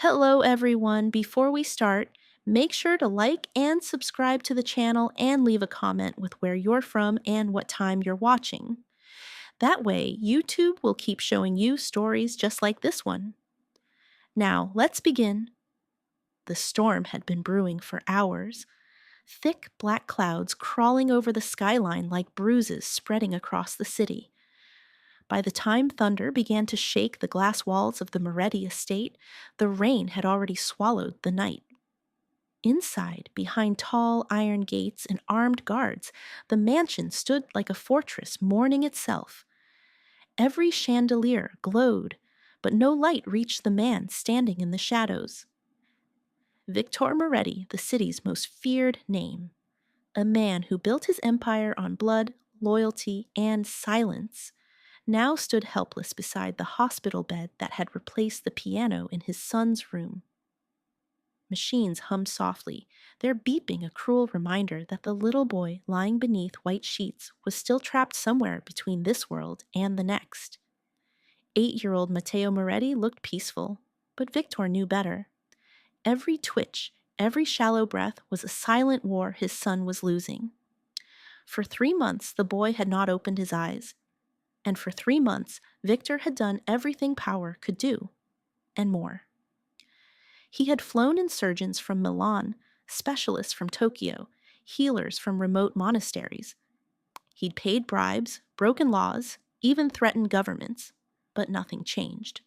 Hello everyone, before we start, make sure to like and subscribe to the channel and leave a comment with where you're from and what time you're watching. That way, YouTube will keep showing you stories just like this one. Now, let's begin. The storm had been brewing for hours. Thick black clouds crawling over the skyline like bruises spreading across the city. By the time thunder began to shake the glass walls of the Moretti estate, the rain had already swallowed the night. Inside, behind tall iron gates and armed guards, the mansion stood like a fortress mourning itself. Every chandelier glowed, but no light reached the man standing in the shadows. Victor Moretti, the city's most feared name, a man who built his empire on blood, loyalty, and silence, now stood helpless beside the hospital bed that had replaced the piano in his son's room. Machines hummed softly, their beeping a cruel reminder that the little boy lying beneath white sheets was still trapped somewhere between this world and the next. 8-year-old Matteo Moretti looked peaceful, but Victor knew better. Every twitch, every shallow breath was a silent war his son was losing. For 3 months, the boy had not opened his eyes. And for 3 months, Victor had done everything power could do, and more. He had flown in surgeons from Milan, specialists from Tokyo, healers from remote monasteries. He'd paid bribes, broken laws, even threatened governments, but nothing changed.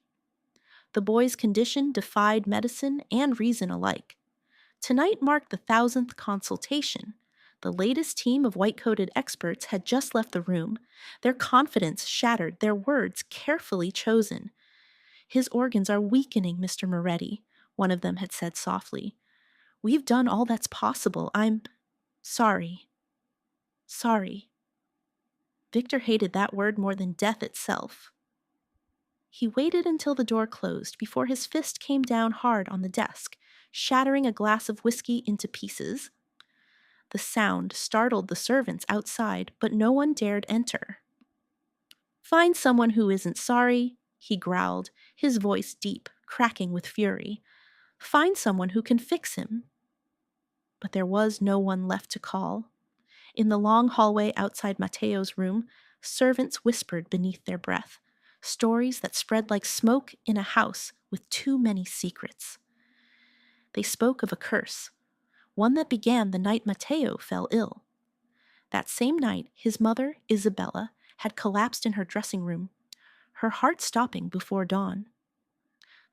The boy's condition defied medicine and reason alike. Tonight marked the 1,000th consultation. The latest team of white-coated experts had just left the room, their confidence shattered, their words carefully chosen. "His organs are weakening, Mr. Moretti," one of them had said softly. "We've done all that's possible. I'm sorry. Sorry." Victor hated that word more than death itself. He waited until the door closed before his fist came down hard on the desk, shattering a glass of whiskey into pieces. The sound startled the servants outside, but no one dared enter. "Find someone who isn't sorry," he growled, his voice deep, cracking with fury. "Find someone who can fix him." But there was no one left to call. In the long hallway outside Matteo's room, servants whispered beneath their breath, stories that spread like smoke in a house with too many secrets. They spoke of a curse, one that began the night Matteo fell ill. That same night, his mother, Isabella, had collapsed in her dressing room, her heart stopping before dawn.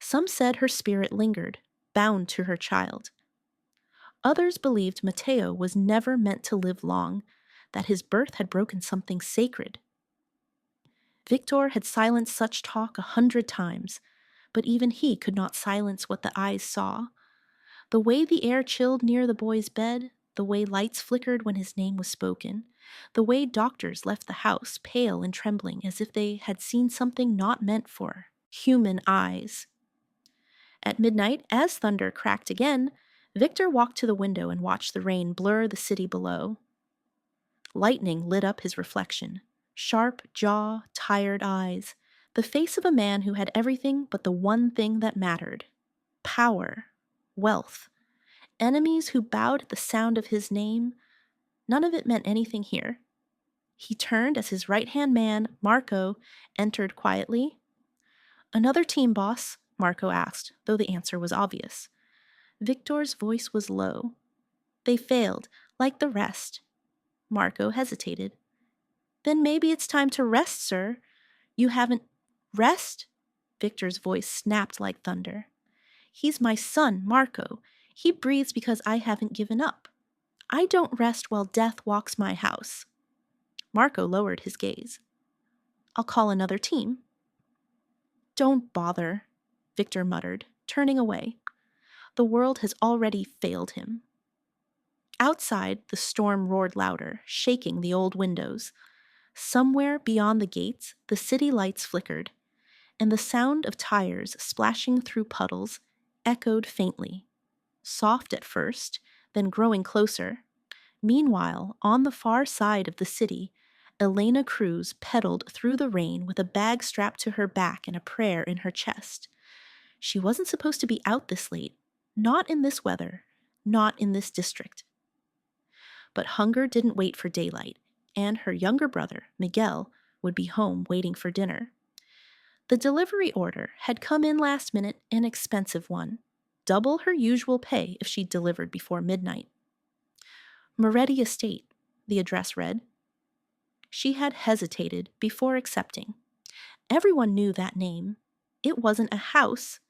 Some said her spirit lingered, bound to her child. Others believed Matteo was never meant to live long, that his birth had broken something sacred. Victor had silenced such talk 100 times, but even he could not silence what the eyes saw. The way the air chilled near the boy's bed, the way lights flickered when his name was spoken, the way doctors left the house pale and trembling as if they had seen something not meant for human eyes. At midnight, as thunder cracked again, Victor walked to the window and watched the rain blur the city below. Lightning lit up his reflection, sharp jaw, tired eyes, the face of a man who had everything but the one thing that mattered: power, wealth, enemies who bowed at the sound of his name. None of it meant anything here. He turned as his right-hand man, Marco, entered quietly. "Another team, boss?" Marco asked, though the answer was obvious. Victor's voice was low. "They failed, like the rest." Marco hesitated. "Then maybe it's time to rest, sir. You haven't—" "Rest?" Victor's voice snapped like thunder. "He's my son, Marco. He breathes because I haven't given up. I don't rest while death walks my house." Marco lowered his gaze. "I'll call another team." "Don't bother," Victor muttered, turning away. The world has already failed him. Outside, the storm roared louder, shaking the old windows. Somewhere beyond the gates, the city lights flickered, and the sound of tires splashing through puddles echoed faintly, soft at first, then growing closer. Meanwhile, on the far side of the city, Elena Cruz pedaled through the rain with a bag strapped to her back and a prayer in her chest. She wasn't supposed to be out this late. Not in this weather. Not in this district. But hunger didn't wait for daylight, and her younger brother, Miguel, would be home waiting for dinner. The delivery order had come in last minute, an expensive one. Double her usual pay if she'd delivered before midnight. Moretti Estate, the address read. She had hesitated before accepting. Everyone knew that name. It wasn't a house.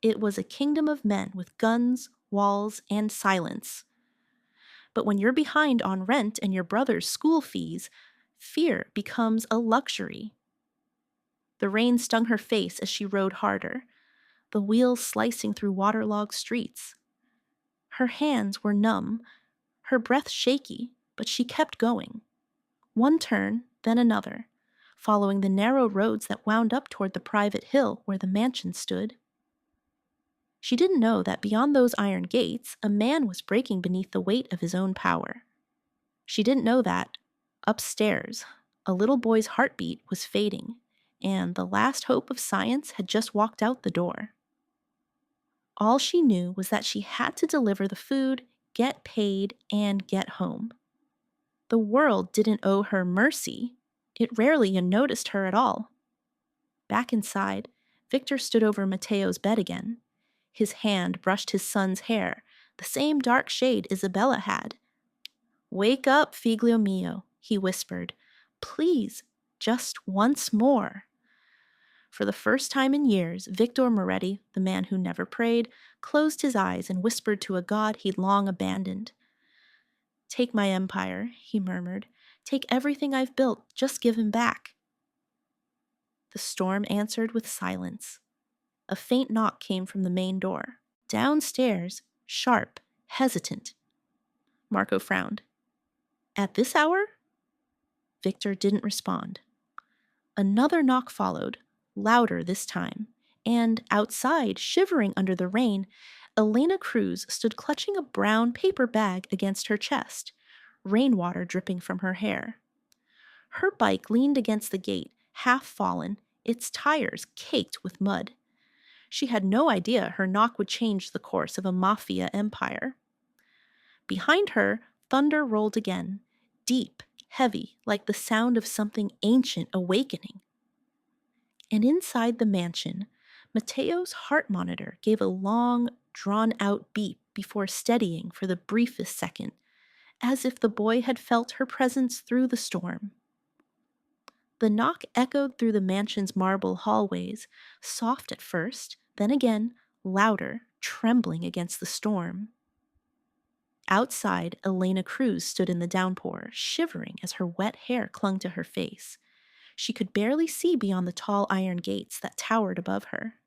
It was a kingdom of men with guns, walls, and silence. But when you're behind on rent and your brother's school fees, fear becomes a luxury. The rain stung her face as she rode harder, the wheels slicing through waterlogged streets. Her hands were numb, her breath shaky, but she kept going. One turn, then another, following the narrow roads that wound up toward the private hill where the mansion stood. She didn't know that beyond those iron gates, a man was breaking beneath the weight of his own power. She didn't know that, upstairs, a little boy's heartbeat was fading, and the last hope of science had just walked out the door. All she knew was that she had to deliver the food, get paid, and get home. The world didn't owe her mercy. It rarely noticed her at all. Back inside, Victor stood over Mateo's bed again. His hand brushed his son's hair, the same dark shade Isabella had. "Wake up, figlio mio," he whispered. "Please, just once more." For the first time in years, Victor Moretti, the man who never prayed, closed his eyes and whispered to a god he'd long abandoned. "Take my empire," he murmured. "Take everything I've built, just give him back." The storm answered with silence. A faint knock came from the main door. Downstairs, sharp, hesitant. Marco frowned. "At this hour?" Victor didn't respond. Another knock followed, louder this time, and outside, shivering under the rain, Elena Cruz stood clutching a brown paper bag against her chest, rainwater dripping from her hair. Her bike leaned against the gate, half fallen, its tires caked with mud. She had no idea her knock would change the course of a Mafia empire. Behind her, thunder rolled again, deep, heavy, like the sound of something ancient awakening. And inside the mansion, Mateo's heart monitor gave a long, drawn-out beep before steadying for the briefest second, as if the boy had felt her presence through the storm. The knock echoed through the mansion's marble hallways, soft at first, then again, louder, trembling against the storm. Outside, Elena Cruz stood in the downpour, shivering as her wet hair clung to her face. She could barely see beyond the tall iron gates that towered above her.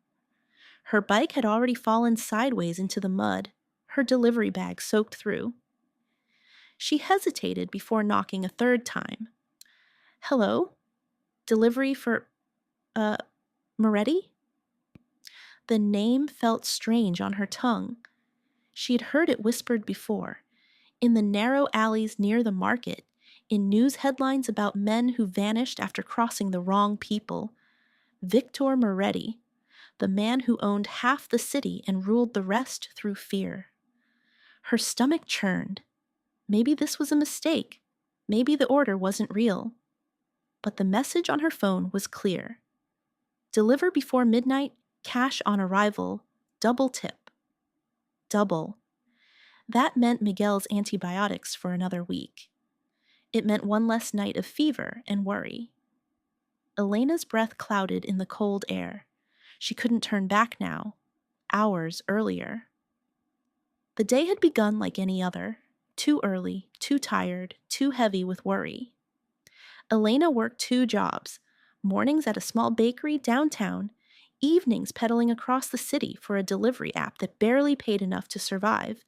Her bike had already fallen sideways into the mud, her delivery bag soaked through. She hesitated before knocking a third time. "Hello? Delivery for, Moretti?" The name felt strange on her tongue. She had heard it whispered before, in the narrow alleys near the market, in news headlines about men who vanished after crossing the wrong people. Victor Moretti, the man who owned half the city and ruled the rest through fear. Her stomach churned. Maybe this was a mistake. Maybe the order wasn't real. But the message on her phone was clear. Deliver before midnight, cash on arrival, double tip. Double. That meant Miguel's antibiotics for another week. It meant one less night of fever and worry. Elena's breath clouded in the cold air. She couldn't turn back now. Hours earlier. The day had begun like any other. Too early, too tired, too heavy with worry. Elena worked 2 jobs, mornings at a small bakery downtown, evenings pedaling across the city for a delivery app that barely paid enough to survive.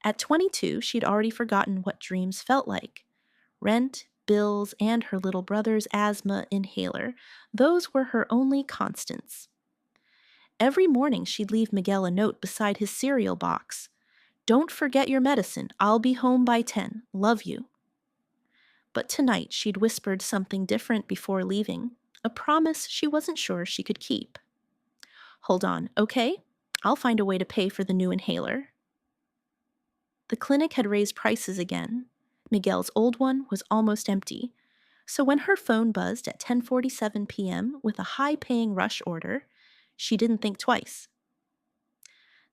At 22, she'd already forgotten what dreams felt like. Rent, bills, and her little brother's asthma inhaler, those were her only constants. Every morning she'd leave Miguel a note beside his cereal box. "Don't forget your medicine. I'll be home by 10. Love you." But tonight she'd whispered something different before leaving, a promise she wasn't sure she could keep. Hold on, okay? I'll find a way to pay for the new inhaler. The clinic had raised prices again. Miguel's old one was almost empty. So when her phone buzzed at 10:47 p.m. with a high-paying rush order, she didn't think twice.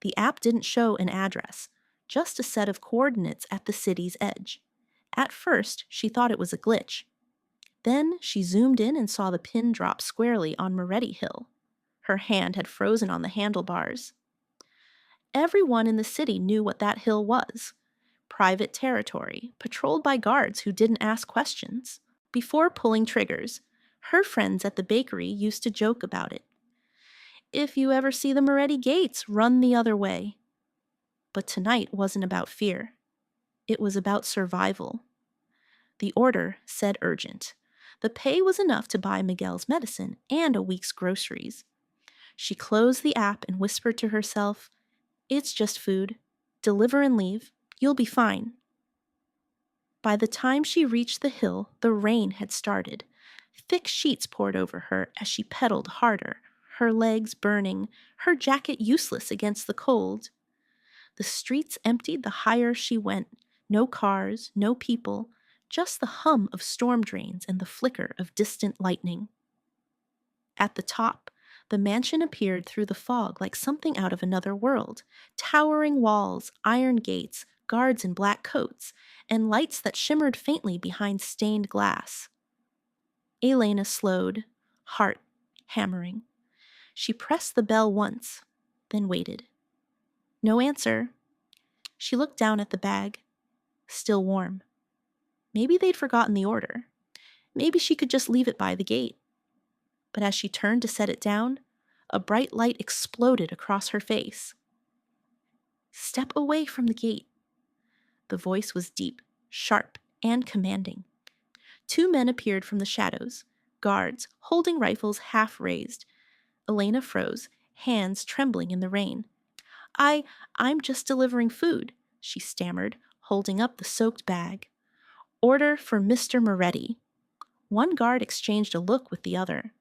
The app didn't show an address, just a set of coordinates at the city's edge. At first, she thought it was a glitch. Then she zoomed in and saw the pin drop squarely on Moretti Hill. Her hand had frozen on the handlebars. Everyone in the city knew what that hill was. Private territory, patrolled by guards who didn't ask questions. Before pulling triggers, her friends at the bakery used to joke about it. If you ever see the Moretti gates, run the other way. But tonight wasn't about fear. It was about survival. The order said urgent. The pay was enough to buy Miguel's medicine and a week's groceries. She closed the app and whispered to herself, "It's just food. Deliver and leave. You'll be fine." By the time she reached the hill, the rain had started. Thick sheets poured over her as she pedaled harder, her legs burning, her jacket useless against the cold. The streets emptied the higher she went. No cars, no people, just the hum of storm drains and the flicker of distant lightning. At the top, the mansion appeared through the fog like something out of another world. Towering walls, iron gates, guards in black coats, and lights that shimmered faintly behind stained glass. Elena slowed, heart hammering. She pressed the bell once, then waited. No answer. She looked down at the bag. Still warm. Maybe they'd forgotten the order. Maybe she could just leave it by the gate. But as she turned to set it down, a bright light exploded across her face. "Step away from the gate." The voice was deep, sharp, and commanding. Two men appeared from the shadows, guards, holding rifles half raised. Elena froze, hands trembling in the rain. I'm just delivering food," she stammered, holding up the soaked bag. "Order for Mr. Moretti." One guard exchanged a look with the other.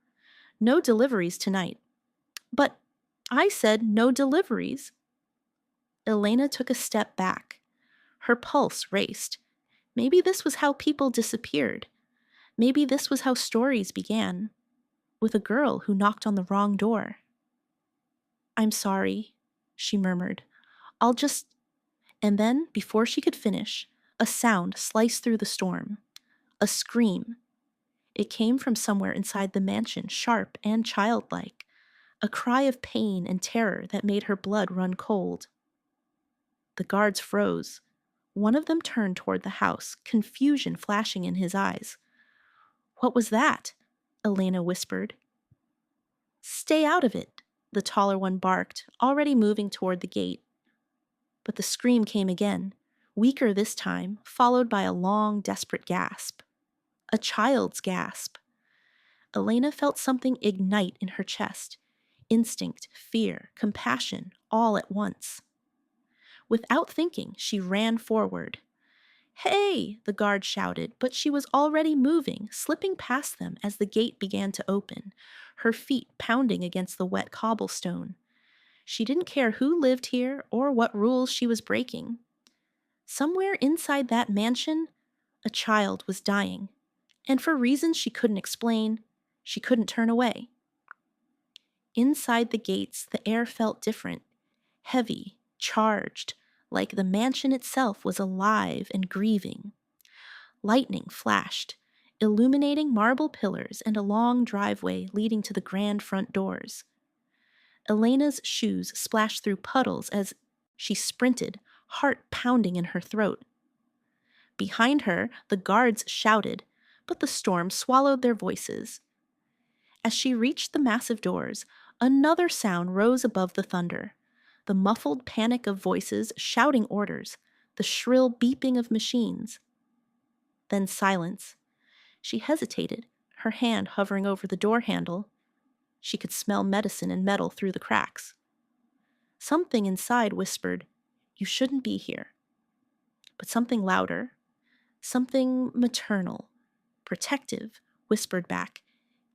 "No deliveries tonight." "But I said no deliveries." Elena took a step back. Her pulse raced. Maybe this was how people disappeared. Maybe this was how stories began. With a girl who knocked on the wrong door. "I'm sorry," she murmured. "I'll just—" And then, before she could finish, a sound sliced through the storm. A scream. It came from somewhere inside the mansion, sharp and childlike. A cry of pain and terror that made her blood run cold. The guards froze. One of them turned toward the house, confusion flashing in his eyes. "What was that?" Elena whispered. "Stay out of it," the taller one barked, already moving toward the gate. But the scream came again, weaker this time, followed by a long, desperate gasp. A child's gasp. Elena felt something ignite in her chest. Instinct, fear, compassion, all at once. Without thinking, she ran forward. "Hey!" the guard shouted, but she was already moving, slipping past them as the gate began to open, her feet pounding against the wet cobblestone. She didn't care who lived here or what rules she was breaking. Somewhere inside that mansion, a child was dying, and for reasons she couldn't explain, she couldn't turn away. Inside the gates, the air felt different, heavy, charged, like the mansion itself was alive and grieving. Lightning flashed, illuminating marble pillars and a long driveway leading to the grand front doors. Elena's shoes splashed through puddles as she sprinted, heart pounding in her throat. Behind her, the guards shouted, but the storm swallowed their voices. As she reached the massive doors, another sound rose above the thunder. The muffled panic of voices shouting orders, the shrill beeping of machines. Then silence. She hesitated, her hand hovering over the door handle. She could smell medicine and metal through the cracks. Something inside whispered, "You shouldn't be here." But something louder, something maternal, protective, whispered back,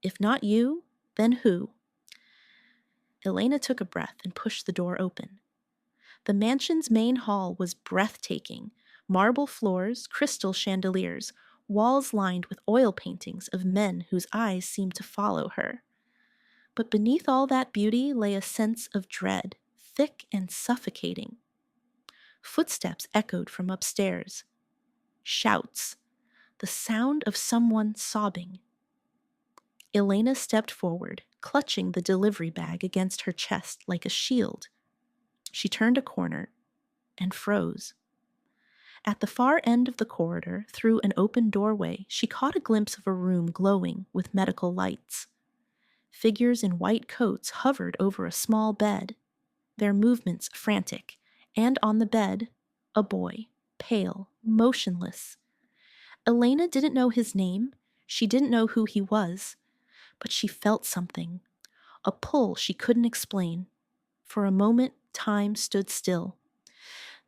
"If not you, then who?" Elena took a breath and pushed the door open. The mansion's main hall was breathtaking. Marble floors, crystal chandeliers, walls lined with oil paintings of men whose eyes seemed to follow her. But beneath all that beauty lay a sense of dread, thick and suffocating. Footsteps echoed from upstairs. Shouts. The sound of someone sobbing. Elena stepped forward, clutching the delivery bag against her chest like a shield. She turned a corner and froze. At the far end of the corridor, through an open doorway, she caught a glimpse of a room glowing with medical lights. Figures in white coats hovered over a small bed, their movements frantic, and on the bed, a boy, pale, motionless. Elena didn't know his name, she didn't know who he was, but she felt something, a pull she couldn't explain. For a moment, time stood still.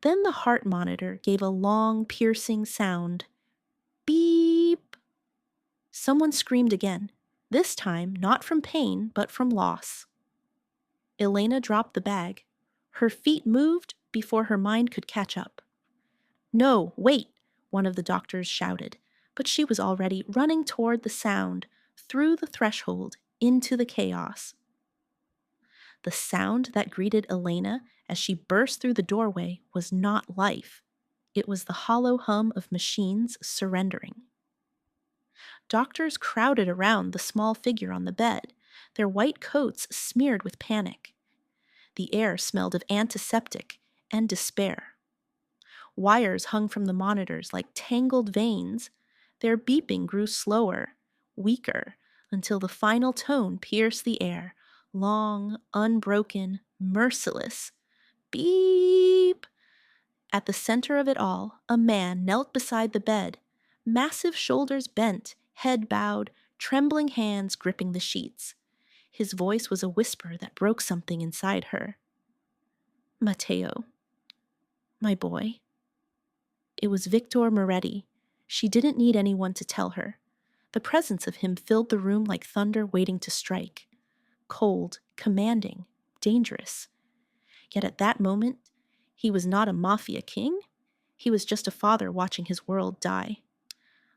Then the heart monitor gave a long, piercing sound. Beep! Someone screamed again, this time not from pain, but from loss. Elena dropped the bag. Her feet moved before her mind could catch up. No, wait, one of the doctors shouted, but she was already running toward the sound, through the threshold, into the chaos. The sound that greeted Elena as she burst through the doorway was not life. It was the hollow hum of machines surrendering. Doctors crowded around the small figure on the bed, their white coats smeared with panic. The air smelled of antiseptic and despair. Wires hung from the monitors like tangled veins. Their beeping grew slower, weaker, until the final tone pierced the air, long, unbroken, merciless. Beep! At the center of it all, a man knelt beside the bed, massive shoulders bent, head bowed, trembling hands gripping the sheets. His voice was a whisper that broke something inside her. Matteo. My boy. It was Victor Moretti. She didn't need anyone to tell her. The presence of him filled the room like thunder waiting to strike. Cold, commanding, dangerous. Yet at that moment, he was not a Mafia king. He was just a father watching his world die.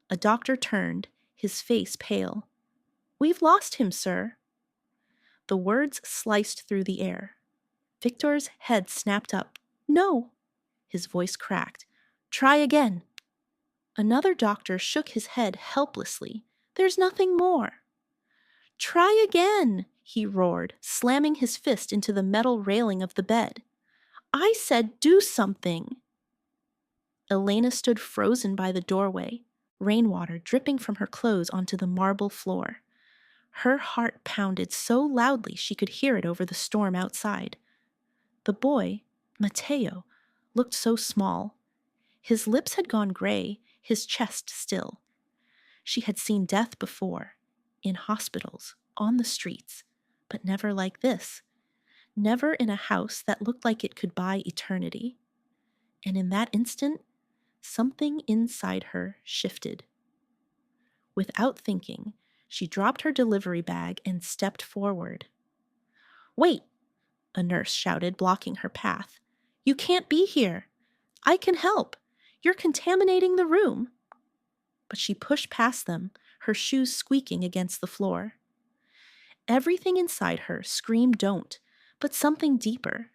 A doctor turned, his face pale. We've lost him, sir. The words sliced through the air. Victor's head snapped up. No! His voice cracked. Try again. Another doctor shook his head helplessly. There's nothing more. Try again, he roared, slamming his fist into the metal railing of the bed. I said do something. Elena stood frozen by the doorway, rainwater dripping from her clothes onto the marble floor. Her heart pounded so loudly she could hear it over the storm outside. The boy, Matteo, looked so small. His lips had gone gray, his chest still. She had seen death before, in hospitals, on the streets, but never like this. Never in a house that looked like it could buy eternity. And in that instant, something inside her shifted. Without thinking, she dropped her delivery bag and stepped forward. Wait, a nurse shouted, blocking her path. You can't be here. I can help. You're contaminating the room. But she pushed past them, her shoes squeaking against the floor. Everything inside her screamed don't, but something deeper.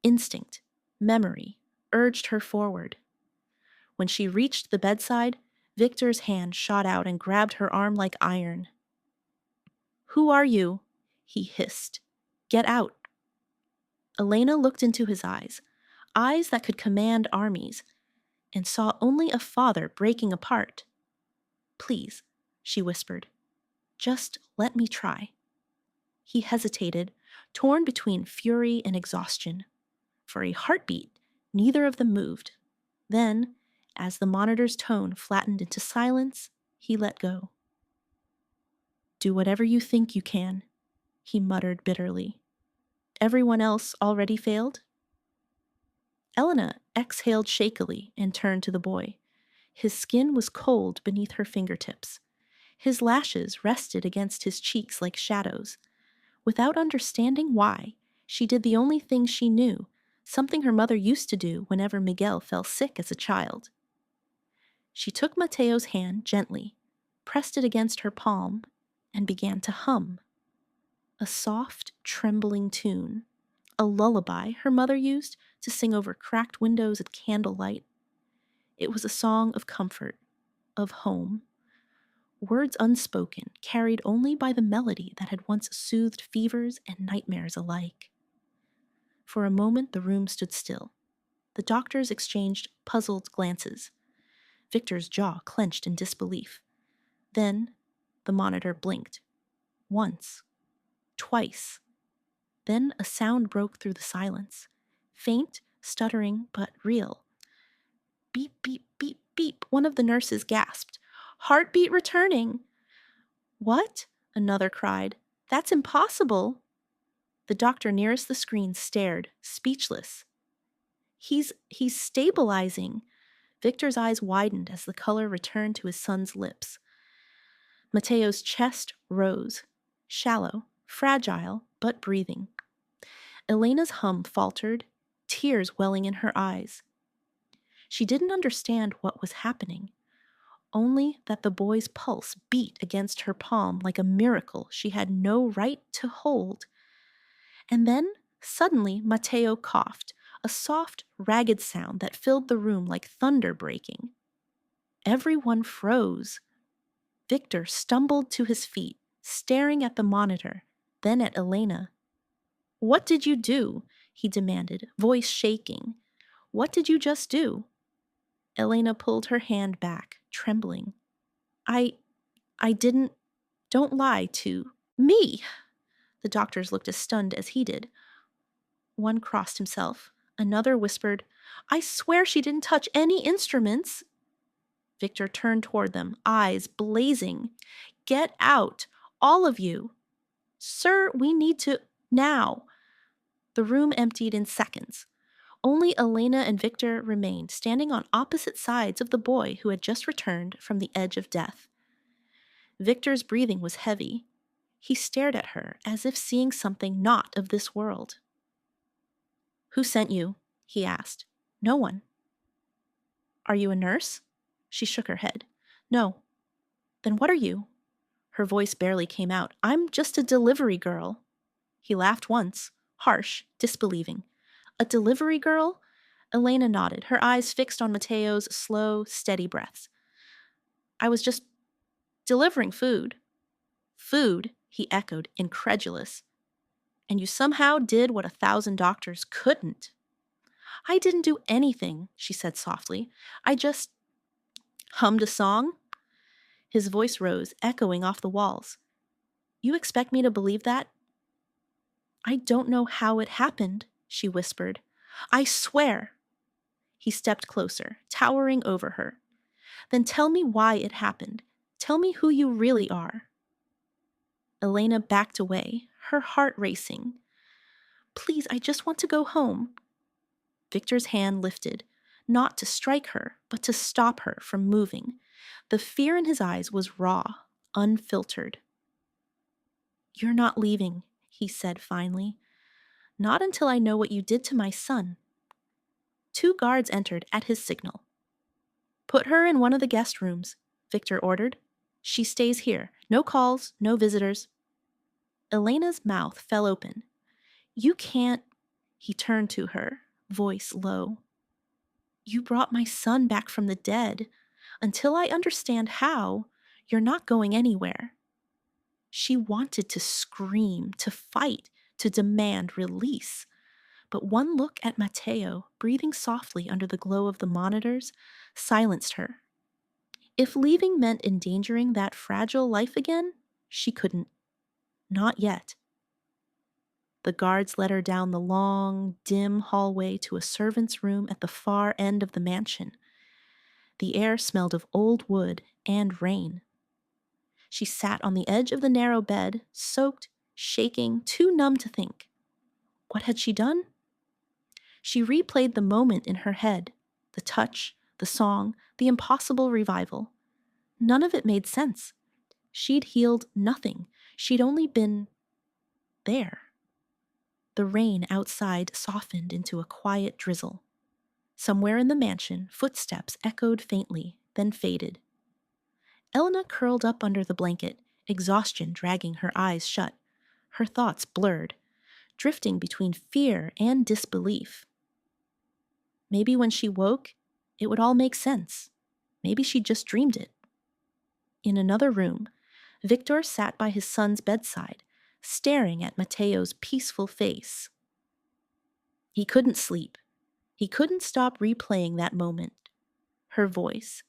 Instinct, memory, urged her forward. When she reached the bedside, Victor's hand shot out and grabbed her arm like iron. Who are you? He hissed. Get out. Elena looked into his eyes that could command armies, and saw only a father breaking apart. Please, she whispered. Just let me try. He hesitated, torn between fury and exhaustion. For a heartbeat, neither of them moved. Then, as the monitor's tone flattened into silence, he let go. Do whatever you think you can, he muttered bitterly. Everyone else already failed? Elena exhaled shakily and turned to the boy. His skin was cold beneath her fingertips. His lashes rested against his cheeks like shadows. Without understanding why, she did the only thing she knew, something her mother used to do whenever Miguel fell sick as a child. She took Mateo's hand gently, pressed it against her palm, and began to hum. A soft, trembling tune, a lullaby her mother used to sing over cracked windows at candlelight. It was a song of comfort, of home. Words unspoken, carried only by the melody that had once soothed fevers and nightmares alike. For a moment the room stood still. The doctors exchanged puzzled glances. Victor's jaw clenched in disbelief. Then the monitor blinked. Once. Twice. Then a sound broke through the silence. Faint, stuttering, but real. Beep, beep, beep, beep, one of the nurses gasped. Heartbeat returning. What? Another cried. That's impossible. The doctor nearest the screen stared, speechless. He's stabilizing. Victor's eyes widened as the color returned to his son's lips. Mateo's chest rose, shallow, fragile, but breathing. Elena's hum faltered, tears welling in her eyes. She didn't understand what was happening, only that the boy's pulse beat against her palm like a miracle she had no right to hold. And then, suddenly, Mateo coughed, a soft, ragged sound that filled the room like thunder breaking. Everyone froze. Victor stumbled to his feet, staring at the monitor, then at Elena. What did you do? He demanded, voice shaking. What did you just do? Elena pulled her hand back, trembling. I didn't. Don't lie to me. The doctors looked as stunned as he did. One crossed himself. Another whispered, I swear she didn't touch any instruments. Victor turned toward them, eyes blazing. Get out, all of you. Sir, we need to, now. The room emptied in seconds. Only Elena and Victor remained, standing on opposite sides of the boy who had just returned from the edge of death. Victor's breathing was heavy. He stared at her as if seeing something not of this world. Who sent you? He asked. No one. Are you a nurse? She shook her head. No. Then what are you? Her voice barely came out. I'm just a delivery girl. He laughed once, harsh, disbelieving. A delivery girl? Elena nodded, her eyes fixed on Mateo's slow, steady breaths. I was just delivering food. Food, he echoed, incredulous. And you somehow did what 1,000 doctors couldn't. I didn't do anything, she said softly. I just hummed a song. His voice rose, echoing off the walls. You expect me to believe that? I don't know how it happened, she whispered. I swear. He stepped closer, towering over her. Then tell me why it happened. Tell me who you really are. Elena backed away, her heart racing. Please, I just want to go home. Victor's hand lifted, not to strike her, but to stop her from moving. The fear in his eyes was raw, unfiltered. You're not leaving, he said finally. Not until I know what you did to my son. 2 guards entered at his signal. Put her in one of the guest rooms, Victor ordered. She stays here. No calls, no visitors. Elena's mouth fell open. You can't. He turned to her, voice low. You brought my son back from the dead. Until I understand how, you're not going anywhere. She wanted to scream, to fight, to demand release. But one look at Mateo, breathing softly under the glow of the monitors, silenced her. If leaving meant endangering that fragile life again, she couldn't. Not yet. The guards led her down the long, dim hallway to a servant's room at the far end of the mansion. The air smelled of old wood and rain. She sat on the edge of the narrow bed, soaked, shaking, too numb to think. What had she done? She replayed the moment in her head, the touch, the song, the impossible revival. None of it made sense. She'd healed nothing. She'd only been there. The rain outside softened into a quiet drizzle. Somewhere in the mansion, footsteps echoed faintly, then faded. Elena curled up under the blanket, exhaustion dragging her eyes shut, her thoughts blurred, drifting between fear and disbelief. Maybe when she woke, it would all make sense. Maybe she just dreamed it. In another room, Victor sat by his son's bedside, staring at Mateo's peaceful face. He couldn't sleep. He couldn't stop replaying that moment. Her voice,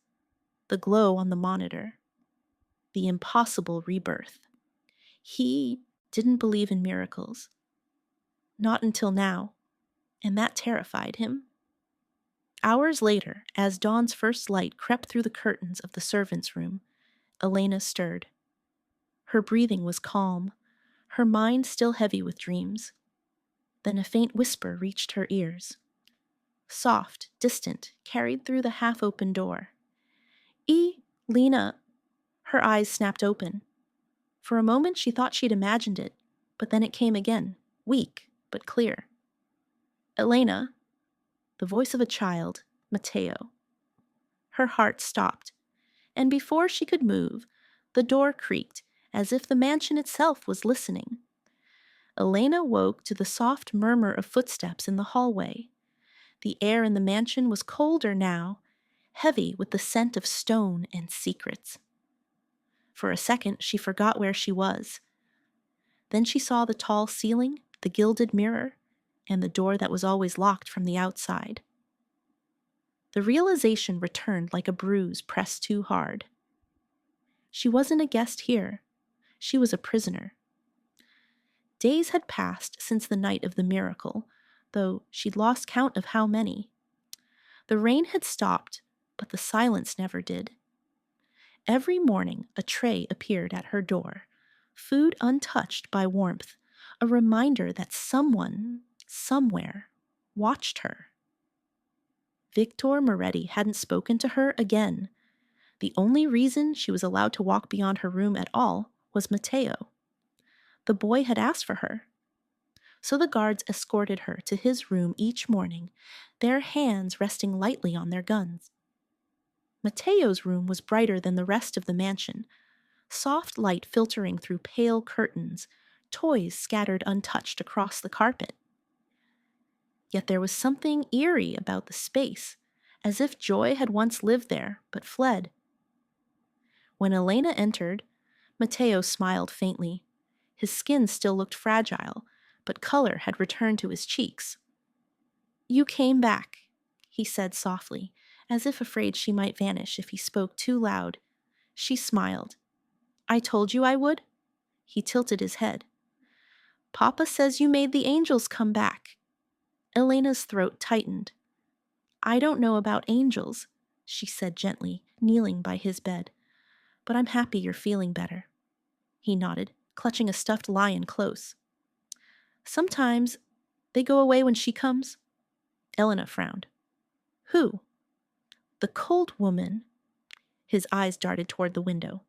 the glow on the monitor, the impossible rebirth. He didn't believe in miracles. Not until now, and that terrified him. Hours later, as dawn's first light crept through the curtains of the servants' room, Elena stirred. Her breathing was calm, her mind still heavy with dreams. Then a faint whisper reached her ears. Soft, distant, carried through the half-open door. Lena. Her eyes snapped open. For a moment she thought she'd imagined it, but then it came again, weak but clear. Elena. The voice of a child, Mateo. Her heart stopped, and before she could move, the door creaked, as if the mansion itself was listening. Elena woke to the soft murmur of footsteps in the hallway. The air in the mansion was colder now, heavy with the scent of stone and secrets. For a second, she forgot where she was. Then she saw the tall ceiling, the gilded mirror, and the door that was always locked from the outside. The realization returned like a bruise pressed too hard. She wasn't a guest here. She was a prisoner. Days had passed since the night of the miracle, though she'd lost count of how many. The rain had stopped, but the silence never did. Every morning, a tray appeared at her door, food untouched by warmth, a reminder that someone, somewhere, watched her. Victor Moretti hadn't spoken to her again. The only reason she was allowed to walk beyond her room at all was Mateo. The boy had asked for her. So the guards escorted her to his room each morning, their hands resting lightly on their guns. Mateo's room was brighter than the rest of the mansion, soft light filtering through pale curtains, toys scattered untouched across the carpet. Yet there was something eerie about the space, as if joy had once lived there, but fled. When Elena entered, Mateo smiled faintly. His skin still looked fragile, but color had returned to his cheeks. "You came back," he said softly, as if afraid she might vanish if he spoke too loud. She smiled. "I told you I would?" He tilted his head. "Papa says you made the angels come back." Elena's throat tightened. "I don't know about angels," she said gently, kneeling by his bed. "But I'm happy you're feeling better." He nodded, clutching a stuffed lion close. "Sometimes they go away when she comes." Elena frowned. "Who?" "The cold woman." His eyes darted toward the window.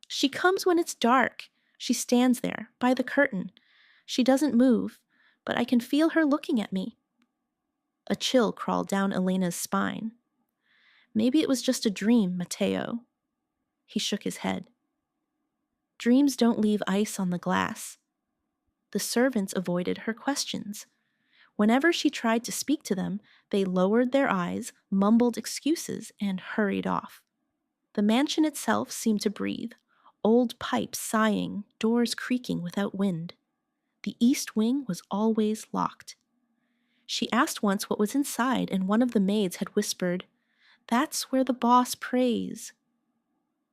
"She comes when it's dark. She stands there, by the curtain. She doesn't move, but I can feel her looking at me." A chill crawled down Elena's spine. Maybe it was just a dream, Mateo. He shook his head. Dreams don't leave ice on the glass. The servants avoided her questions. Whenever she tried to speak to them, they lowered their eyes, mumbled excuses, and hurried off. The mansion itself seemed to breathe, old pipes sighing, doors creaking without wind. The east wing was always locked. She asked once what was inside, and one of the maids had whispered, "That's where the boss prays."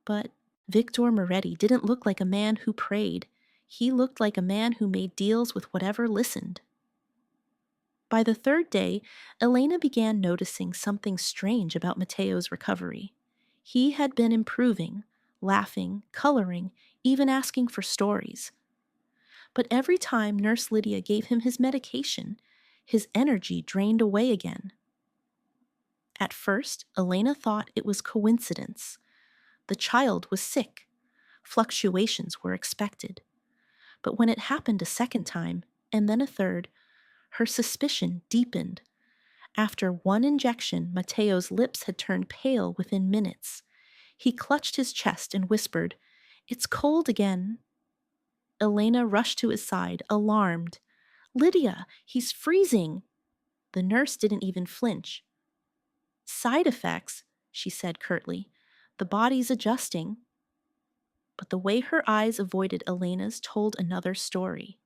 But Victor Moretti didn't look like a man who prayed. He looked like a man who made deals with whatever listened. By the third day, Elena began noticing something strange about Mateo's recovery. He had been improving, laughing, coloring, even asking for stories. But every time Nurse Lydia gave him his medication, his energy drained away again. At first, Elena thought it was coincidence. The child was sick. Fluctuations were expected. But when it happened a second time, and then a third, her suspicion deepened. After one injection, Mateo's lips had turned pale within minutes. He clutched his chest and whispered, "It's cold again." Elena rushed to his side, alarmed. "Lydia, he's freezing." The nurse didn't even flinch. "Side effects," she said curtly. "The body's adjusting." But the way her eyes avoided Elena's told another story.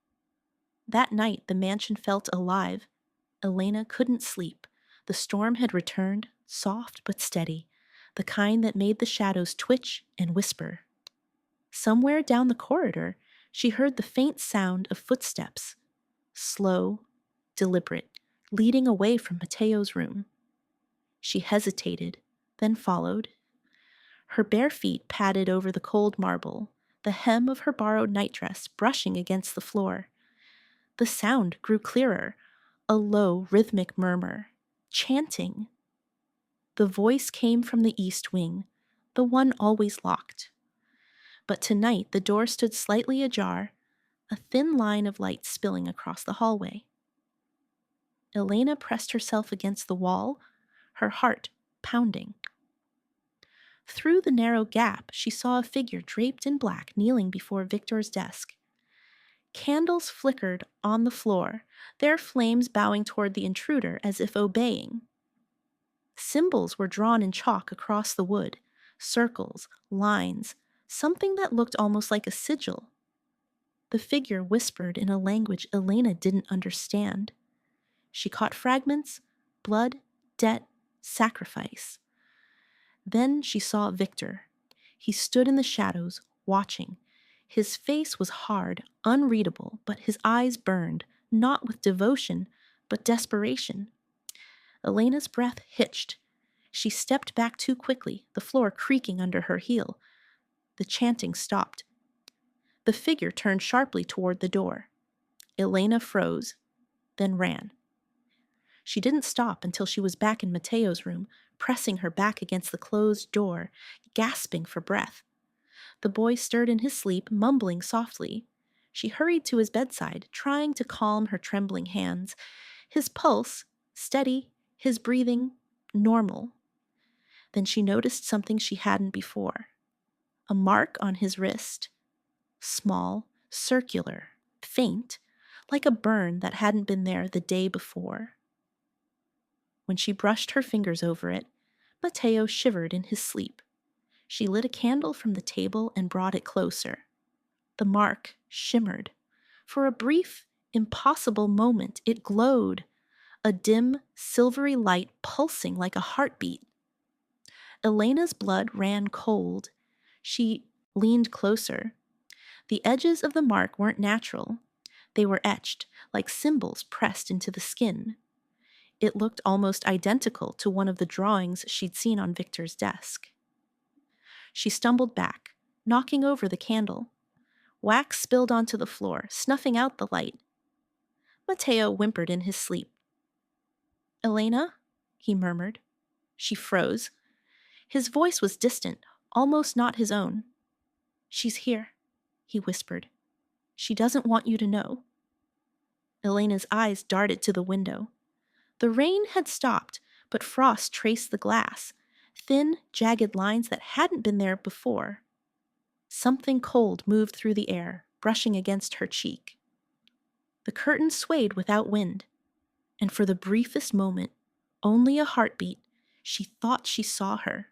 That night, the mansion felt alive. Elena couldn't sleep. The storm had returned, soft but steady, the kind that made the shadows twitch and whisper. Somewhere down the corridor, she heard the faint sound of footsteps, slow, deliberate, leading away from Mateo's room. She hesitated, then followed. Her bare feet padded over the cold marble, the hem of her borrowed nightdress brushing against the floor. The sound grew clearer, a low, rhythmic murmur, chanting. The voice came from the east wing, the one always locked. But tonight the door stood slightly ajar, a thin line of light spilling across the hallway. Elena pressed herself against the wall, her heart pounding. Through the narrow gap, she saw a figure draped in black kneeling before Victor's desk. Candles flickered on the floor, their flames bowing toward the intruder as if obeying. Symbols were drawn in chalk across the wood, circles, lines, something that looked almost like a sigil. The figure whispered in a language Elena didn't understand. She caught fragments: blood, debt, sacrifice. Then she saw Victor. He stood in the shadows, watching. His face was hard, unreadable, but his eyes burned, not with devotion, but desperation. Elena's breath hitched. She stepped back too quickly, the floor creaking under her heel. The chanting stopped. The figure turned sharply toward the door. Elena froze, then ran. She didn't stop until she was back in Mateo's room, pressing her back against the closed door, gasping for breath. The boy stirred in his sleep, mumbling softly. She hurried to his bedside, trying to calm her trembling hands. His pulse, steady, his breathing, normal. Then she noticed something she hadn't before. A mark on his wrist. Small, circular, faint, like a burn that hadn't been there the day before. When she brushed her fingers over it, Mateo shivered in his sleep. She lit a candle from the table and brought it closer. The mark shimmered. For a brief, impossible moment, it glowed, a dim, silvery light pulsing like a heartbeat. Elena's blood ran cold. She leaned closer. The edges of the mark weren't natural. They were etched, like symbols pressed into the skin. It looked almost identical to one of the drawings she'd seen on Victor's desk. She stumbled back, knocking over the candle. Wax spilled onto the floor, snuffing out the light. Mateo whimpered in his sleep. "Elena?" he murmured. She froze. His voice was distant, almost not his own. "She's here," he whispered. "She doesn't want you to know." Elena's eyes darted to the window. The rain had stopped, but frost traced the glass, thin, jagged lines that hadn't been there before. Something cold moved through the air, brushing against her cheek. The curtain swayed without wind, and for the briefest moment, only a heartbeat, she thought she saw her.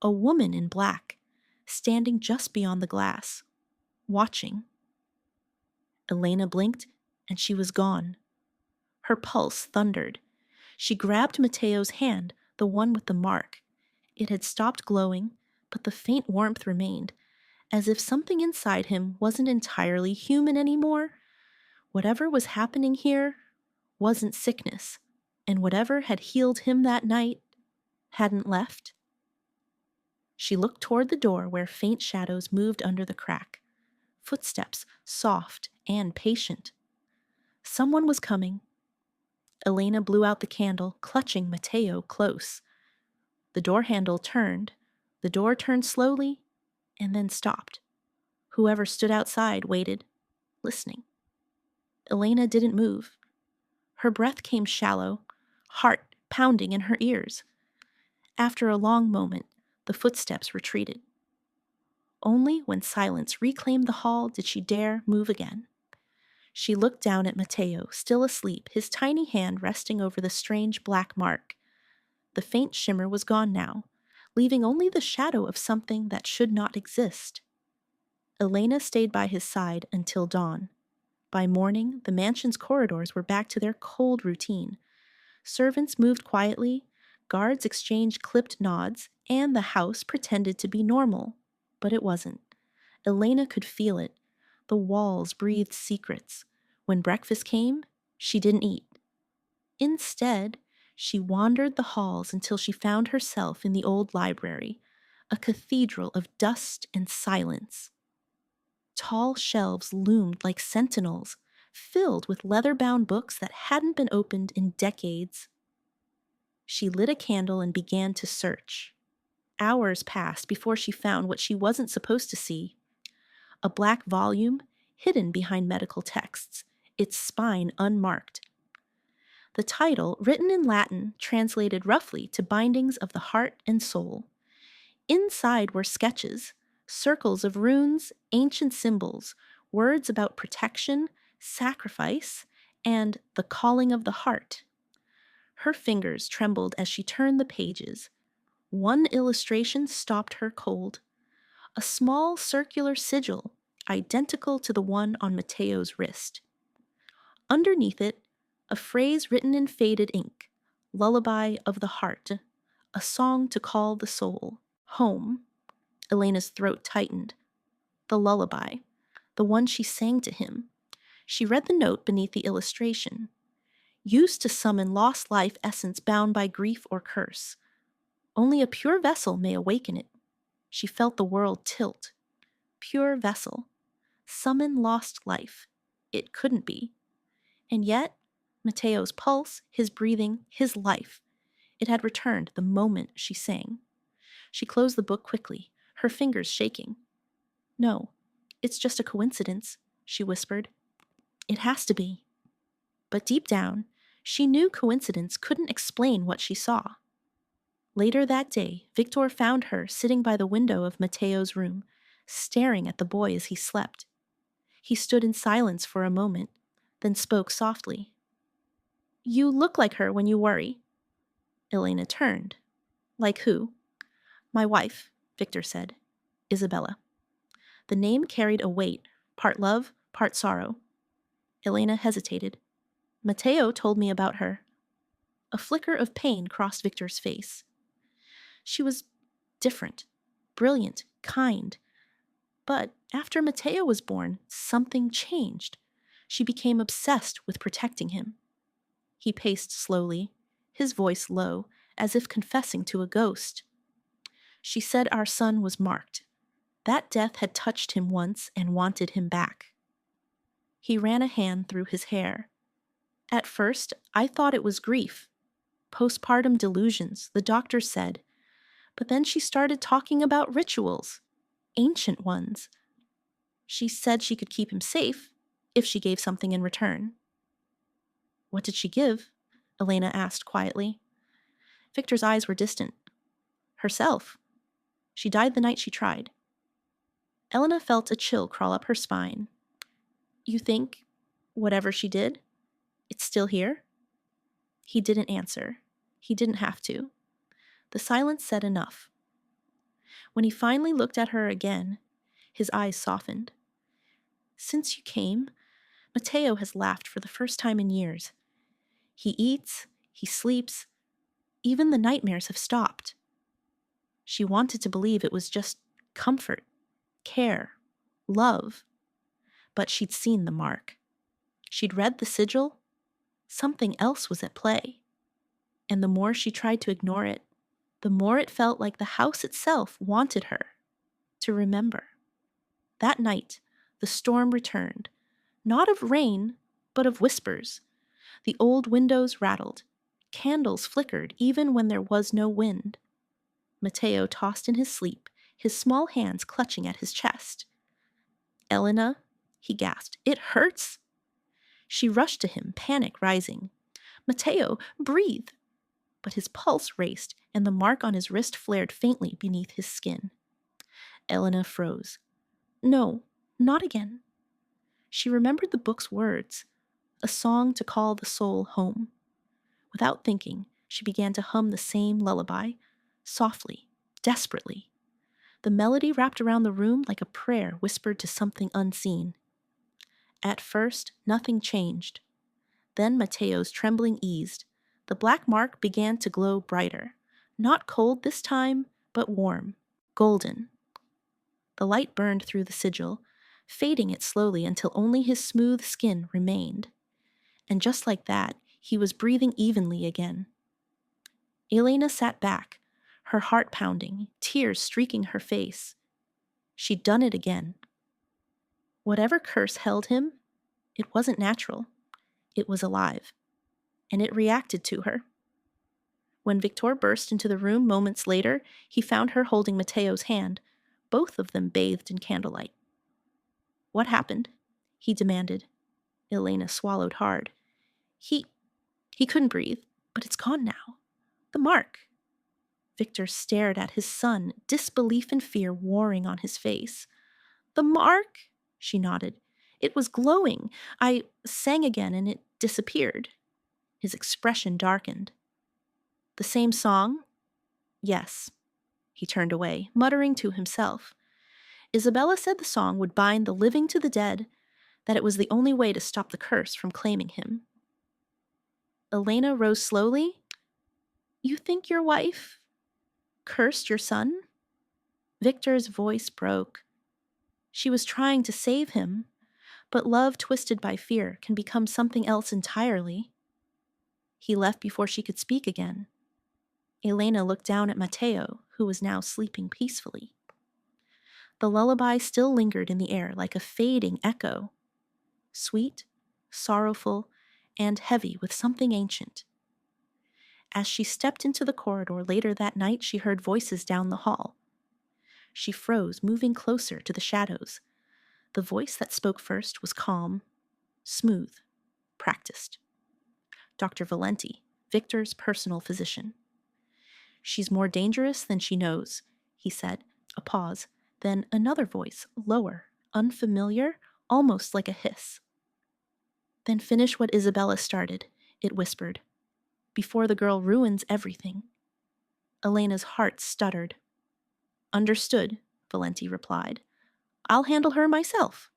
A woman in black, standing just beyond the glass, watching. Elena blinked, and she was gone. Her pulse thundered. She grabbed Mateo's hand, the one with the mark. It had stopped glowing, but the faint warmth remained, as if something inside him wasn't entirely human anymore. Whatever was happening here wasn't sickness, and whatever had healed him that night hadn't left. She looked toward the door where faint shadows moved under the crack, footsteps soft and patient. Someone was coming. Elena blew out the candle, clutching Mateo close. The door handle turned. The door turned slowly and then stopped. Whoever stood outside waited. listening. Elena didn't move. Her breath came shallow, heart pounding in her ears. After a long moment, the footsteps retreated. Only when silence reclaimed the hall did she dare move again. She looked down at Matteo, still asleep, his tiny hand resting over the strange black mark. The faint shimmer was gone now, leaving only the shadow of something that should not exist. Elena stayed by his side until dawn. By morning, the mansion's corridors were back to their cold routine. Servants moved quietly, guards exchanged clipped nods, and the house pretended to be normal. But it wasn't. Elena could feel it. The walls breathed secrets. When breakfast came, she didn't eat. Instead, she wandered the halls until she found herself in the old library, a cathedral of dust and silence. Tall shelves loomed like sentinels, filled with leather-bound books that hadn't been opened in decades. She lit a candle and began to search. Hours passed before she found what she wasn't supposed to see. A black volume hidden behind medical texts, its spine unmarked. The title, written in Latin, translated roughly to Bindings of the Heart and Soul. Inside were sketches, circles of runes, ancient symbols, words about protection, sacrifice, and the calling of the heart. Her fingers trembled as she turned the pages. One illustration stopped her cold. A small circular sigil, identical to the one on Matteo's wrist. Underneath it, a phrase written in faded ink, lullaby of the heart, a song to call the soul, home. Elena's throat tightened. The lullaby, the one she sang to him. She read the note beneath the illustration. Used to summon lost life essence bound by grief or curse. Only a pure vessel may awaken it. She felt the world tilt. Pure vessel. Summon lost life. It couldn't be. And yet, Matteo's pulse, his breathing, his life. It had returned the moment she sang. She closed the book quickly, her fingers shaking. No, it's just a coincidence, she whispered. It has to be. But deep down, she knew coincidence couldn't explain what she saw. Later that day, Victor found her sitting by the window of Matteo's room, staring at the boy as he slept. He stood in silence for a moment, then spoke softly. You look like her when you worry. Elena turned. Like who? My wife, Victor said. Isabella. The name carried a weight, part love, part sorrow. Elena hesitated. Matteo told me about her. A flicker of pain crossed Victor's face. She was different, brilliant, kind. But after Matteo was born, something changed. She became obsessed with protecting him. He paced slowly, his voice low, as if confessing to a ghost. She said our son was marked. That death had touched him once and wanted him back. He ran a hand through his hair. At first, I thought it was grief. Postpartum delusions, the doctor said. But then she started talking about rituals. Ancient ones. She said she could keep him safe if she gave something in return. What did she give? Elena asked quietly. Victor's eyes were distant. Herself. She died the night she tried. Elena felt a chill crawl up her spine. You think, whatever she did, it's still here? He didn't answer. He didn't have to. The silence said enough. When he finally looked at her again, his eyes softened. Since you came, Matteo has laughed for the first time in years. He eats, he sleeps, even the nightmares have stopped. She wanted to believe it was just comfort, care, love. But she'd seen the mark. She'd read the sigil. Something else was at play. And the more she tried to ignore it, the more it felt like the house itself wanted her to remember. That night, the storm returned, not of rain, but of whispers. The old windows rattled. Candles flickered even when there was no wind. Matteo tossed in his sleep, his small hands clutching at his chest. Elena, he gasped. "It hurts." She rushed to him, panic rising. "Matteo, breathe." But his pulse raced, and the mark on his wrist flared faintly beneath his skin. Elena froze. No, not again. She remembered the book's words, a song to call the soul home. Without thinking, she began to hum the same lullaby, softly, desperately. The melody wrapped around the room like a prayer whispered to something unseen. At first, nothing changed. Then Matteo's trembling eased. The black mark began to glow brighter. Not cold this time, but warm, golden. The light burned through the sigil, fading it slowly until only his smooth skin remained. And just like that, he was breathing evenly again. Elena sat back, her heart pounding, tears streaking her face. She'd done it again. Whatever curse held him, it wasn't natural. It was alive, and it reacted to her. When Victor burst into the room moments later, he found her holding Matteo's hand, both of them bathed in candlelight. "What happened?" he demanded. Elena swallowed hard. He couldn't breathe, but it's gone now. The mark." Victor stared at his son, disbelief and fear warring on his face. "The mark?" she nodded. "It was glowing. I sang again and it disappeared." His expression darkened. "The same song?" "Yes." He turned away, muttering to himself. Isabella said the song would bind the living to the dead, that it was the only way to stop the curse from claiming him. Elena rose slowly. "You think your wife cursed your son?" Victor's voice broke. "She was trying to save him, but love twisted by fear can become something else entirely." He left before she could speak again. Elena looked down at Matteo, who was now sleeping peacefully. The lullaby still lingered in the air like a fading echo, sweet, sorrowful, and heavy with something ancient. As she stepped into the corridor later that night, she heard voices down the hall. She froze, moving closer to the shadows. The voice that spoke first was calm, smooth, practiced. Dr. Valenti, Victor's personal physician. "She's more dangerous than she knows," he said. A pause, then another voice, lower, unfamiliar, almost like a hiss. "Then finish what Isabella started," it whispered, "before the girl ruins everything." Elena's heart stuttered. "Understood," Valenti replied. "I'll handle her myself."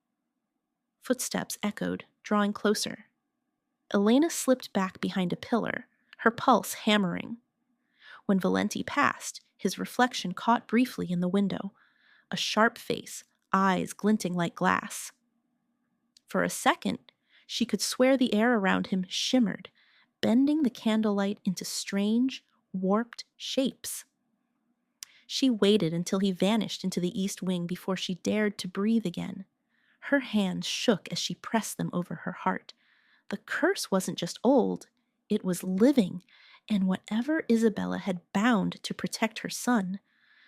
Footsteps echoed, drawing closer. Elena slipped back behind a pillar, her pulse hammering. When Valenti passed, his reflection caught briefly in the window, a sharp face, eyes glinting like glass. For a second, she could swear the air around him shimmered, bending the candlelight into strange, warped shapes. She waited until he vanished into the east wing before she dared to breathe again. Her hands shook as she pressed them over her heart. The curse wasn't just old, it was living, and whatever Isabella had bound to protect her son,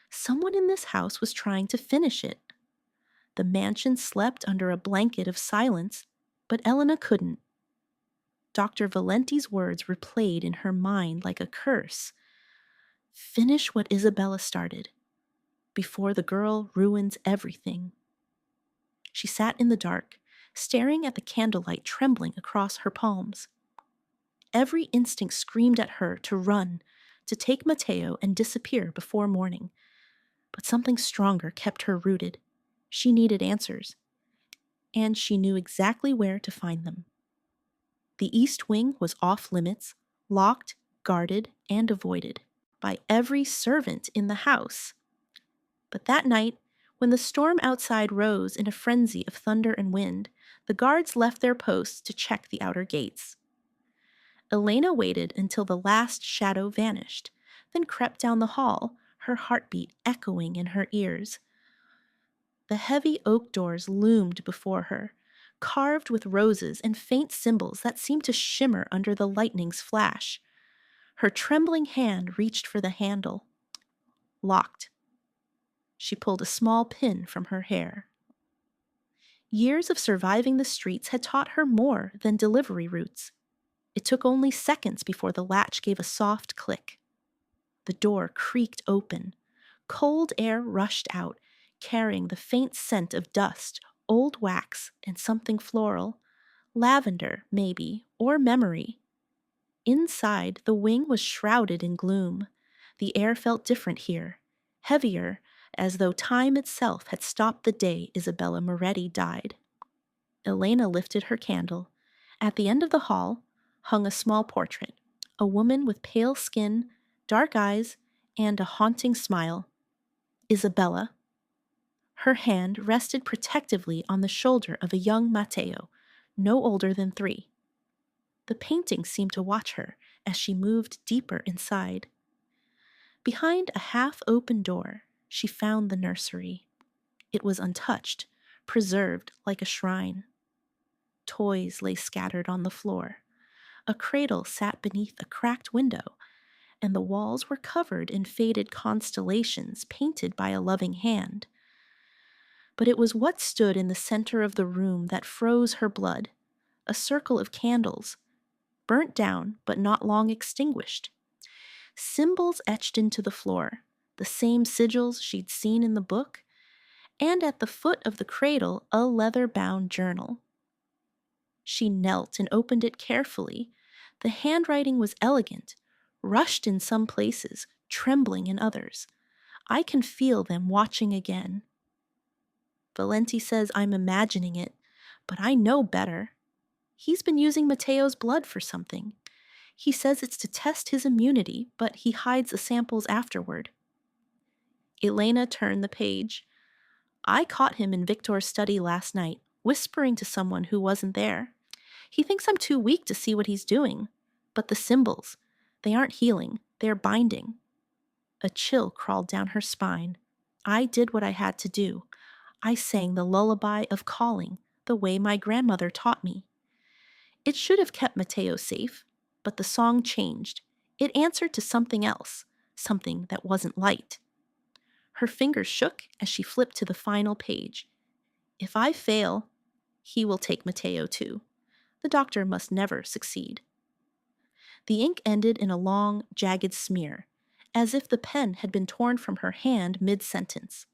someone in this house was trying to finish it. The mansion slept under a blanket of silence, but Elena couldn't. Dr. Valenti's words replayed in her mind like a curse. "Finish what Isabella started, before the girl ruins everything." She sat in the dark, staring at the candlelight trembling across her palms. Every instinct screamed at her to run, to take Matteo and disappear before morning. But something stronger kept her rooted. She needed answers, and she knew exactly where to find them. The East Wing was off limits, locked, guarded, and avoided by every servant in the house. But that night, when the storm outside rose in a frenzy of thunder and wind, the guards left their posts to check the outer gates. Elena waited until the last shadow vanished, then crept down the hall, her heartbeat echoing in her ears. The heavy oak doors loomed before her, carved with roses and faint symbols that seemed to shimmer under the lightning's flash. Her trembling hand reached for the handle. Locked. She pulled a small pin from her hair. Years of surviving the streets had taught her more than delivery routes. It took only seconds before the latch gave a soft click. The door creaked open. Cold air rushed out, carrying the faint scent of dust, old wax, and something floral. Lavender, maybe, or memory. Inside, the wing was shrouded in gloom. The air felt different here, heavier, as though time itself had stopped the day Isabella Moretti died. Elena lifted her candle. At the end of the hall hung a small portrait, a woman with pale skin, dark eyes, and a haunting smile. Isabella. Her hand rested protectively on the shoulder of a young Matteo, no older than 3. The painting seemed to watch her as she moved deeper inside. Behind a half-open door, she found the nursery. It was untouched, preserved like a shrine. Toys lay scattered on the floor. A cradle sat beneath a cracked window, and the walls were covered in faded constellations painted by a loving hand. But it was what stood in the center of the room that froze her blood, a circle of candles, burnt down but not long extinguished. Symbols etched into the floor, the same sigils she'd seen in the book, and at the foot of the cradle a leather-bound journal. She knelt and opened it carefully. The handwriting was elegant, rushed in some places, trembling in others. I can feel them watching again. Valenti says I'm imagining it, but I know better. He's been using Matteo's blood for something. He says it's to test his immunity, but he hides the samples afterward. Elena turned the page. I caught him in Victor's study last night, whispering to someone who wasn't there. He thinks I'm too weak to see what he's doing. But the symbols, they aren't healing, they're binding. A chill crawled down her spine. I did what I had to do. I sang the lullaby of calling, the way my grandmother taught me. It should have kept Matteo safe, but the song changed. It answered to something else, something that wasn't light. Her fingers shook as she flipped to the final page. If I fail, he will take Matteo too. The doctor must never succeed. The ink ended in a long, jagged smear, as if the pen had been torn from her hand mid-sentence.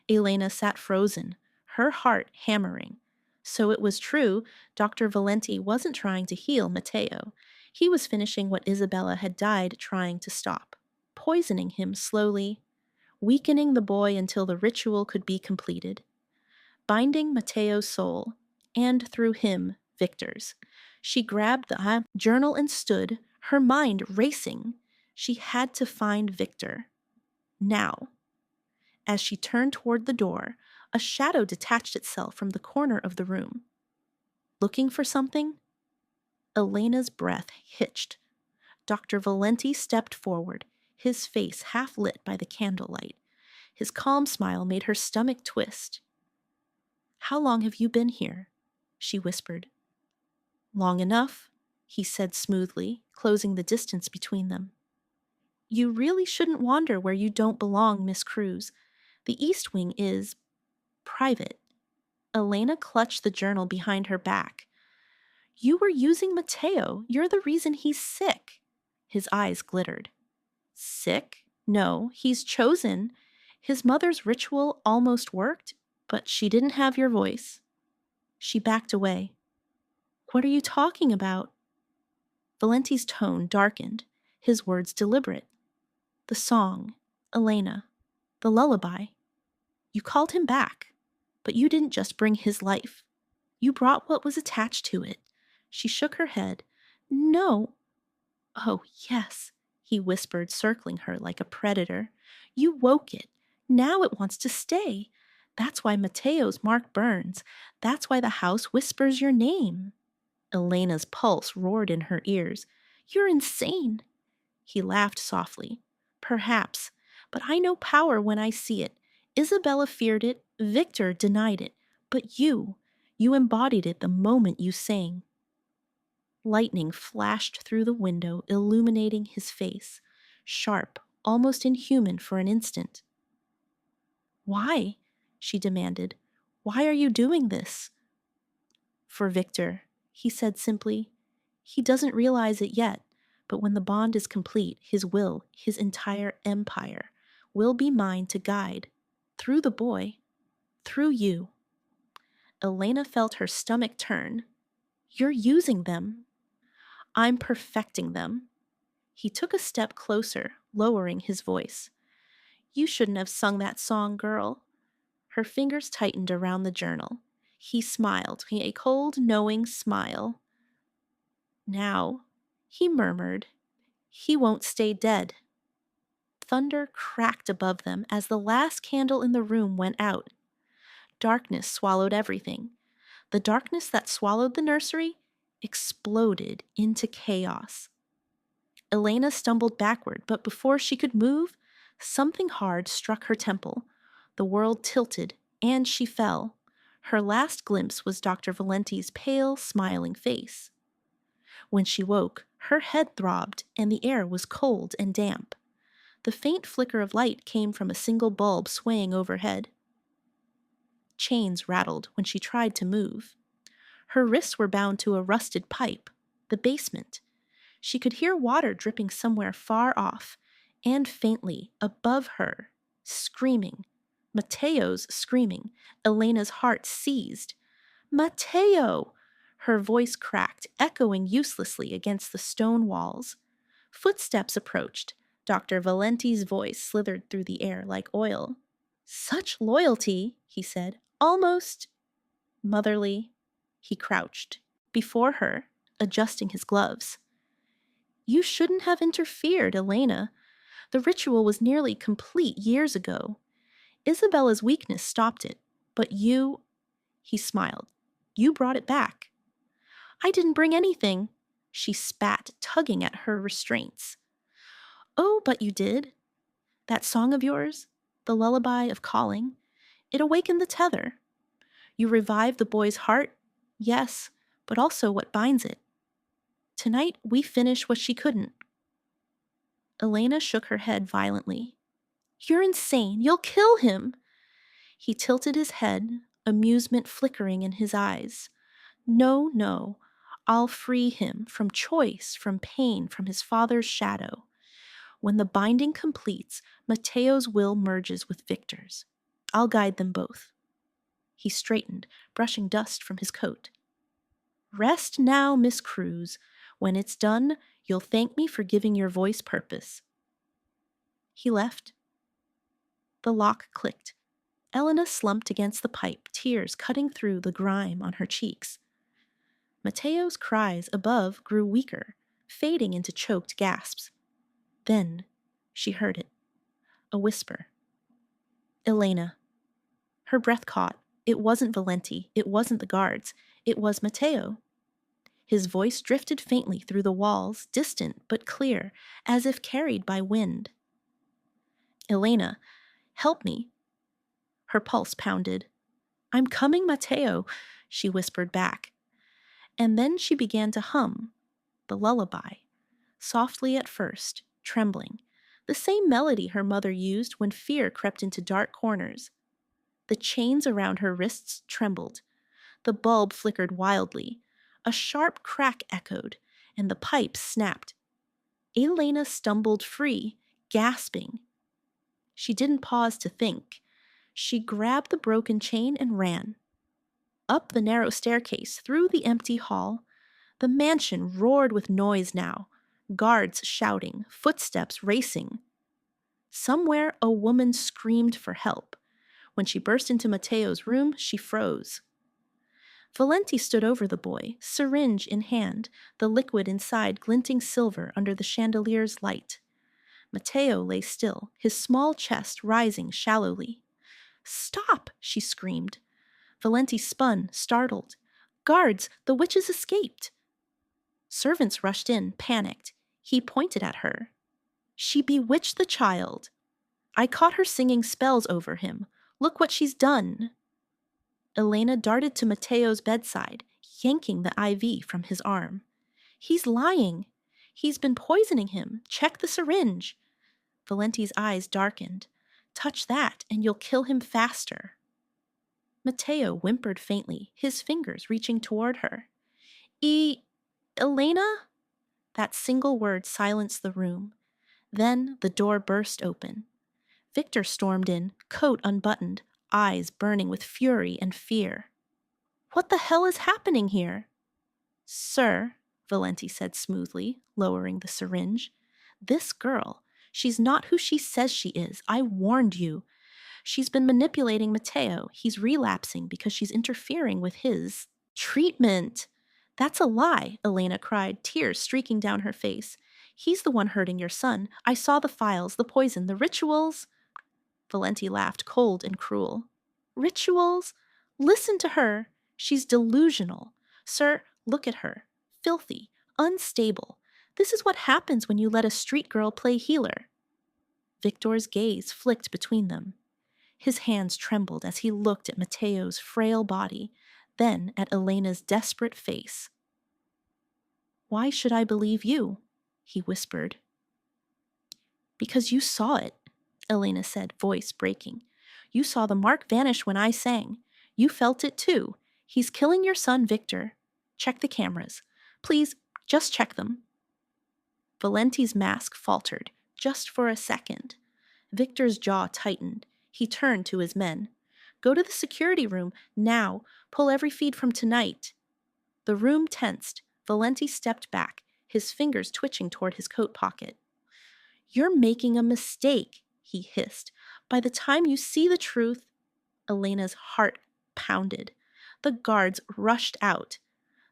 Elena sat frozen, her heart hammering. So it was true, Dr. Valenti wasn't trying to heal Matteo. He was finishing what Isabella had died trying to stop, poisoning him slowly, weakening the boy until the ritual could be completed, binding Matteo's soul, and through him, Victor's. She grabbed the journal and stood, her mind racing. She had to find Victor. Now. As she turned toward the door, a shadow detached itself from the corner of the room. Looking for something? Elena's breath hitched. Dr. Valenti stepped forward, his face half lit by the candlelight. His calm smile made her stomach twist. How long have you been here? She whispered. Long enough, he said smoothly, closing the distance between them. You really shouldn't wander where you don't belong, Miss Cruz. The East Wing is private. Elena clutched the journal behind her back. You were using Matteo. You're the reason he's sick. His eyes glittered. Sick? No, he's chosen. His mother's ritual almost worked, but she didn't have your voice. She backed away. What are you talking about? Valenti's tone darkened, his words deliberate. The song, Elena, the lullaby. You called him back, but you didn't just bring his life. You brought what was attached to it. She shook her head. No. Oh, yes, he whispered, circling her like a predator. You woke it. Now it wants to stay. That's why Matteo's mark burns. That's why the house whispers your name. Elena's pulse roared in her ears. You're insane. He laughed softly. Perhaps, but I know power when I see it. Isabella feared it, Victor denied it, but you embodied it the moment you sang. Lightning flashed through the window, illuminating his face, sharp, almost inhuman for an instant. Why? She demanded. Why are you doing this? For Victor, he said simply. He doesn't realize it yet, but when the bond is complete, his will, his entire empire, will be mine to guide. Through the boy. Through you. Elena felt her stomach turn. You're using them. I'm perfecting them. He took a step closer, lowering his voice. You shouldn't have sung that song, girl. Her fingers tightened around the journal. He smiled, a cold, knowing smile. Now, he murmured, he won't stay dead. Thunder cracked above them as the last candle in the room went out. Darkness swallowed everything. The darkness that swallowed the nursery exploded into chaos. Elena stumbled backward, but before she could move, something hard struck her temple. The world tilted, and she fell. Her last glimpse was Dr. Valenti's pale, smiling face. When she woke, her head throbbed, and the air was cold and damp. The faint flicker of light came from a single bulb swaying overhead. Chains rattled when she tried to move. Her wrists were bound to a rusted pipe, the basement. She could hear water dripping somewhere far off, and faintly, above her, screaming. Mateo's screaming. Elena's heart seized. Mateo! Her voice cracked, echoing uselessly against the stone walls. Footsteps approached. Dr. Valenti's voice slithered through the air like oil. Such loyalty, he said, almost motherly. He crouched before her, adjusting his gloves. You shouldn't have interfered, Elena. The ritual was nearly complete years ago. Isabella's weakness stopped it, but you... He smiled. You brought it back. I didn't bring anything. She spat, tugging at her restraints. Oh, but you did. That song of yours, the lullaby of calling, it awakened the tether. You revived the boy's heart, yes, but also what binds it. Tonight, we finish what she couldn't. Elena shook her head violently. You're insane. You'll kill him. He tilted his head, amusement flickering in his eyes. No, no. I'll free him from choice, from pain, from his father's shadow. When the binding completes, Mateo's will merges with Victor's. I'll guide them both. He straightened, brushing dust from his coat. Rest now, Miss Cruz. When it's done, you'll thank me for giving your voice purpose. He left. The lock clicked. Elena slumped against the pipe, tears cutting through the grime on her cheeks. Mateo's cries above grew weaker, fading into choked gasps. Then she heard it. A whisper. Elena. Her breath caught. It wasn't Valenti. It wasn't the guards. It was Mateo. His voice drifted faintly through the walls, distant but clear, as if carried by wind. Elena, help me. Her pulse pounded. I'm coming, Mateo, she whispered back. And then she began to hum, the lullaby, softly at first, trembling, the same melody her mother used when fear crept into dark corners. The chains around her wrists trembled. The bulb flickered wildly. A sharp crack echoed, and the pipe snapped. Elena stumbled free, gasping. She didn't pause to think. She grabbed the broken chain and ran. Up the narrow staircase, through the empty hall. The mansion roared with noise now, guards shouting, footsteps racing. Somewhere a woman screamed for help. When she burst into Mateo's room, she froze. Valenti stood over the boy, syringe in hand, the liquid inside glinting silver under the chandelier's light. Mateo lay still, his small chest rising shallowly. Stop! She screamed. Valenti spun, startled. Guards! The witches escaped! Servants rushed in, panicked. He pointed at her. She bewitched the child. I caught her singing spells over him. Look what she's done. Elena darted to Mateo's bedside, yanking the IV from his arm. He's lying. He's been poisoning him. Check the syringe. Valenti's eyes darkened. Touch that, and you'll kill him faster. Matteo whimpered faintly, his fingers reaching toward her. Elena? That single word silenced the room. Then the door burst open. Victor stormed in, coat unbuttoned, eyes burning with fury and fear. What the hell is happening here? Sir, Valenti said smoothly, lowering the syringe. This girl, she's not who she says she is. I warned you. She's been manipulating Matteo. He's relapsing because she's interfering with his treatment. That's a lie, Elena cried, tears streaking down her face. He's the one hurting your son. I saw the files, the poison, the rituals. Valenti laughed, cold and cruel. Rituals? Listen to her. She's delusional. Sir, look at her. Filthy, unstable. This is what happens when you let a street girl play healer. Victor's gaze flicked between them. His hands trembled as he looked at Matteo's frail body, then at Elena's desperate face. Why should I believe you? He whispered. Because you saw it, Elena said, voice breaking. You saw the mark vanish when I sang. You felt it too. He's killing your son, Victor. Check the cameras. Please, just check them. Valenti's mask faltered, just for a second. Victor's jaw tightened. He turned to his men. Go to the security room, now. Pull every feed from tonight. The room tensed. Valenti stepped back, his fingers twitching toward his coat pocket. You're making a mistake, he hissed. By the time you see the truth... Elena's heart pounded. The guards rushed out.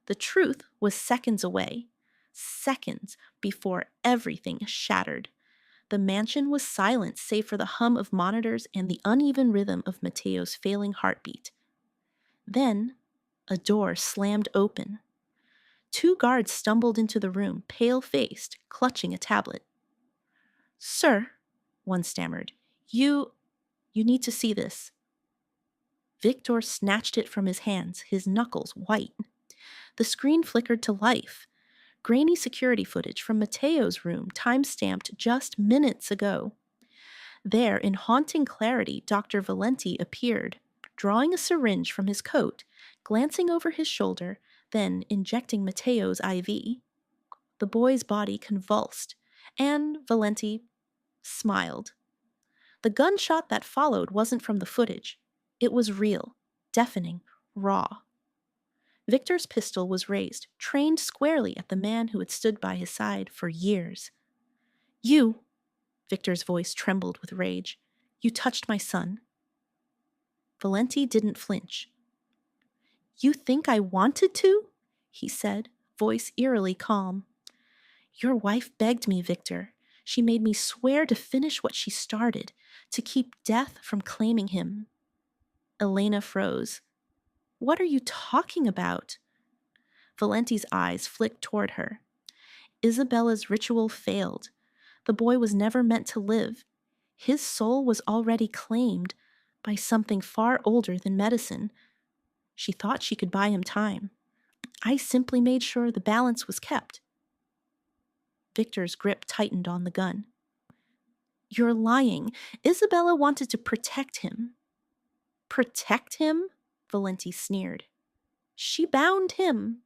The truth was seconds away. Seconds before everything shattered. The mansion was silent save for the hum of monitors and the uneven rhythm of Matteo's failing heartbeat. Then, a door slammed open. 2 guards stumbled into the room, pale-faced, clutching a tablet. Sir, one stammered, you need to see this. Victor snatched it from his hands, his knuckles white. The screen flickered to life. Grainy security footage from Matteo's room, time-stamped just minutes ago. There, in haunting clarity, Dr. Valenti appeared, drawing a syringe from his coat, glancing over his shoulder, then injecting Matteo's IV. The boy's body convulsed, and Valenti smiled. The gunshot that followed wasn't from the footage. It was real, deafening, raw. Victor's pistol was raised, trained squarely at the man who had stood by his side for years. You, Victor's voice trembled with rage, you touched my son. Valenti didn't flinch. You think I wanted to? He said, voice eerily calm. Your wife begged me, Victor. She made me swear to finish what she started, to keep death from claiming him. Elena froze. What are you talking about? Valenti's eyes flicked toward her. Isabella's ritual failed. The boy was never meant to live. His soul was already claimed by something far older than medicine. She thought she could buy him time. I simply made sure the balance was kept. Victor's grip tightened on the gun. You're lying. Isabella wanted to protect him. Protect him? Valenti sneered. She bound him.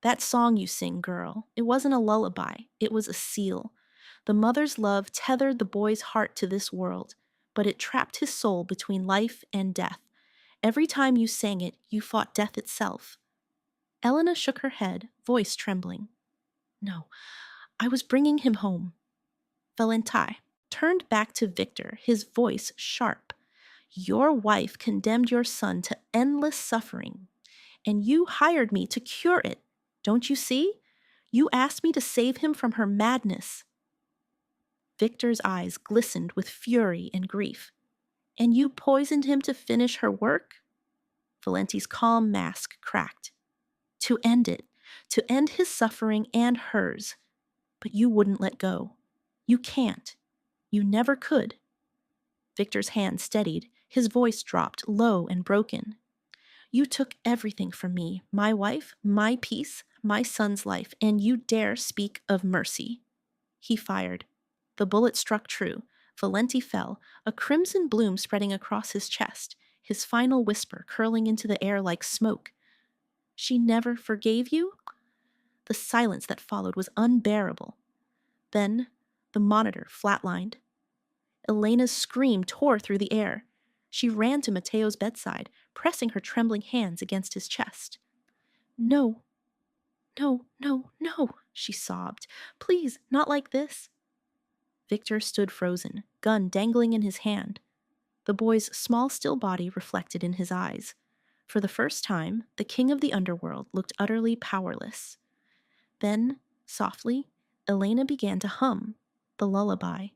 That song you sing, girl, it wasn't a lullaby. It was a seal. The mother's love tethered the boy's heart to this world, but it trapped his soul between life and death. Every time you sang it, you fought death itself. Elena shook her head, voice trembling. No, I was bringing him home. Valenti turned back to Victor, his voice sharp. Your wife condemned your son to endless suffering, and you hired me to cure it. Don't you see? You asked me to save him from her madness. Victor's eyes glistened with fury and grief. And you poisoned him to finish her work? Valenti's calm mask cracked. To end it, to end his suffering and hers. But you wouldn't let go. You can't. You never could. Victor's hand steadied. His voice dropped, low and broken. You took everything from me, my wife, my peace, my son's life, and you dare speak of mercy. He fired. The bullet struck true. Valenti fell, a crimson bloom spreading across his chest. his final whisper curling into the air like smoke. She never forgave you? The silence that followed was unbearable. Then the monitor flatlined. Elena's scream tore through the air. She ran to Mateo's bedside, pressing her trembling hands against his chest. No, no, no, no, she sobbed. Please, not like this. Victor stood frozen, gun dangling in his hand. The boy's small, still body reflected in his eyes. For the first time, the king of the underworld looked utterly powerless. Then, softly, Elena began to hum, the lullaby.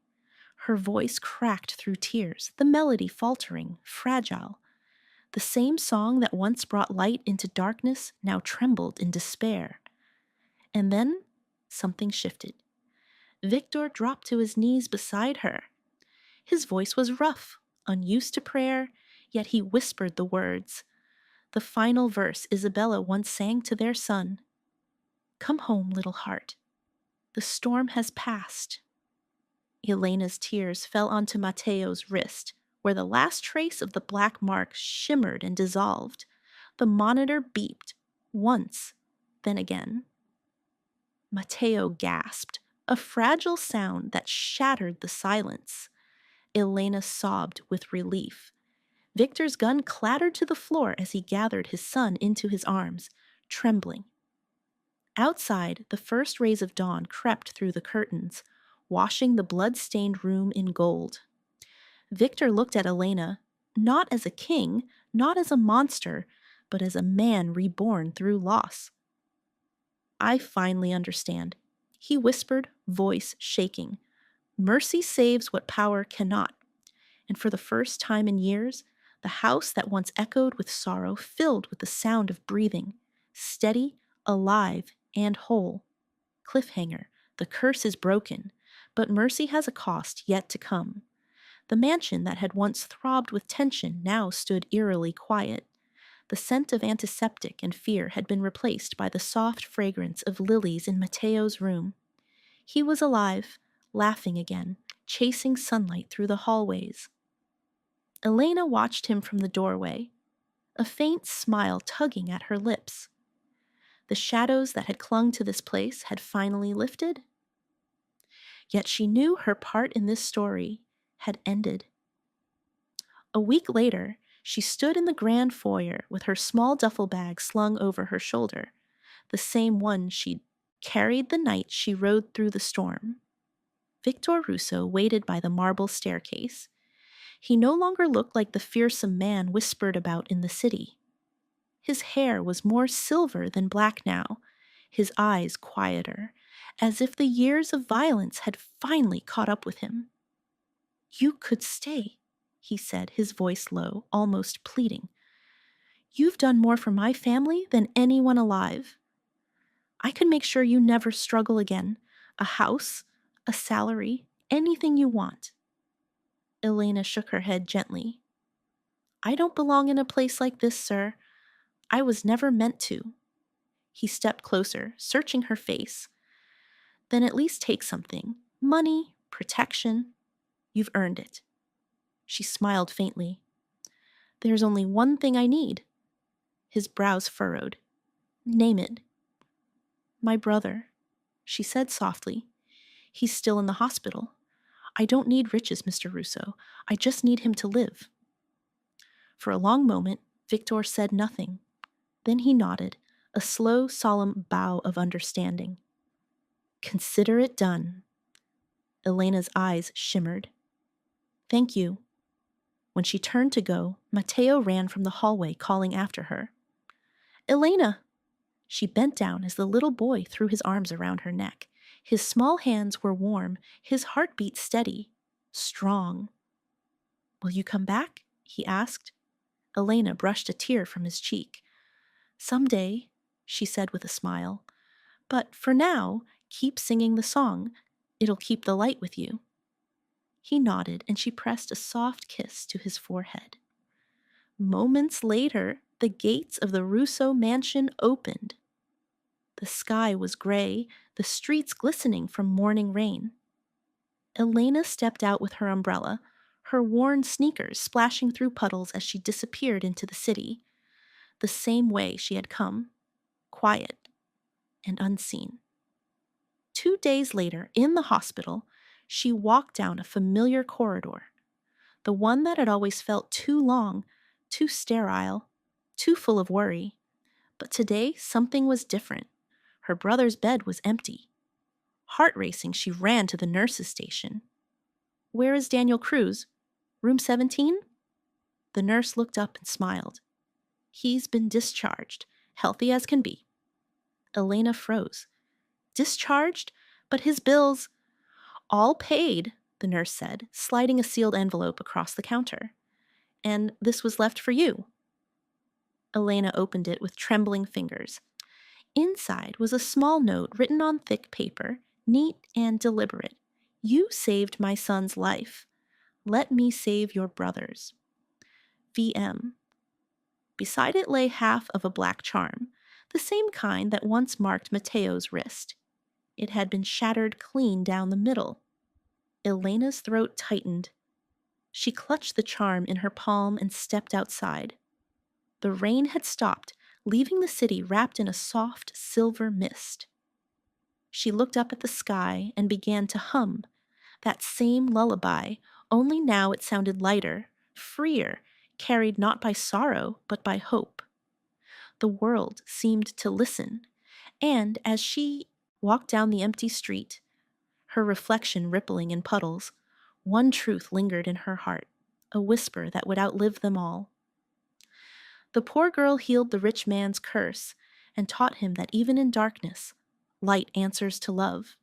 Her voice cracked through tears, the melody faltering, fragile. The same song that once brought light into darkness now trembled in despair. And then, something shifted. Victor dropped to his knees beside her. His voice was rough, unused to prayer, yet he whispered the words. The final verse Isabella once sang to their son. Come home, little heart. The storm has passed. Elena's tears fell onto Mateo's wrist, where the last trace of the black mark shimmered and dissolved. The monitor beeped, once, then again. Mateo gasped, a fragile sound that shattered the silence. Elena sobbed with relief. Victor's gun clattered to the floor as he gathered his son into his arms, trembling. Outside, the first rays of dawn crept through the curtains, washing the blood-stained room in gold. Victor looked at Elena, not as a king, not as a monster, but as a man reborn through loss. I finally understand, he whispered, voice shaking. Mercy saves what power cannot. And for the first time in years, the house that once echoed with sorrow filled with the sound of breathing, steady, alive, and whole. Cliffhanger, the curse is broken, but mercy has a cost yet to come. The mansion that had once throbbed with tension now stood eerily quiet. The scent of antiseptic and fear had been replaced by the soft fragrance of lilies in Mateo's room. He was alive, laughing again, chasing sunlight through the hallways. Elena watched him from the doorway, a faint smile tugging at her lips. The shadows that had clung to this place had finally lifted. Yet she knew her part in this story had ended. A week later, she stood in the grand foyer with her small duffel bag slung over her shoulder, the same one she'd carried the night she rode through the storm. Victor Russo waited by the marble staircase. He no longer looked like the fearsome man whispered about in the city. His hair was more silver than black now, his eyes quieter, as if the years of violence had finally caught up with him. You could stay, he said, his voice low, almost pleading. You've done more for my family than anyone alive. I can make sure you never struggle again. A house, a salary, anything you want. Elena shook her head gently. I don't belong in a place like this, sir. I was never meant to. He stepped closer, searching her face. Then at least take something. Money, protection. You've earned it. She smiled faintly. There's only one thing I need. His brows furrowed. Name it. My brother, she said softly. He's still in the hospital. I don't need riches, Mr. Russo. I just need him to live. For a long moment, Victor said nothing. Then he nodded, a slow, solemn bow of understanding. Consider it done. Elena's eyes shimmered. Thank you. When she turned to go, Mateo ran from the hallway, calling after her. Elena! She bent down as the little boy threw his arms around her neck. His small hands were warm, his heartbeat steady, strong. Will you come back? He asked. Elena brushed a tear from his cheek. Someday, she said with a smile. But for now, keep singing the song. It'll keep the light with you. He nodded, and she pressed a soft kiss to his forehead. Moments later, the gates of the Russo mansion opened. The sky was gray, the streets glistening from morning rain. Elena stepped out with her umbrella, her worn sneakers splashing through puddles as she disappeared into the city, the same way she had come, quiet and unseen. 2 days later, in the hospital, she walked down a familiar corridor, the one that had always felt too long, too sterile, too full of worry. But today, something was different. Her brother's bed was empty. Heart racing, she ran to the nurse's station. "Where is Daniel Cruz? Room 17? The nurse looked up and smiled. "He's been discharged, healthy as can be." Elena froze. Discharged? But his bills— "All paid," the nurse said, sliding a sealed envelope across the counter. "And this was left for you." Elena opened it with trembling fingers. Inside was a small note written on thick paper, neat and deliberate. "You saved my son's life. Let me save your brother's. VM." Beside it lay half of a black charm, the same kind that once marked Mateo's wrist. It had been shattered clean down the middle. Elena's throat tightened. She clutched the charm in her palm and stepped outside. The rain had stopped, leaving the city wrapped in a soft silver mist. She looked up at the sky and began to hum, that same lullaby, only now it sounded lighter, freer, carried not by sorrow, but by hope. The world seemed to listen, and as she walked down the empty street, her reflection rippling in puddles, one truth lingered in her heart, a whisper that would outlive them all. The poor girl healed the rich man's curse and taught him that even in darkness, light answers to love.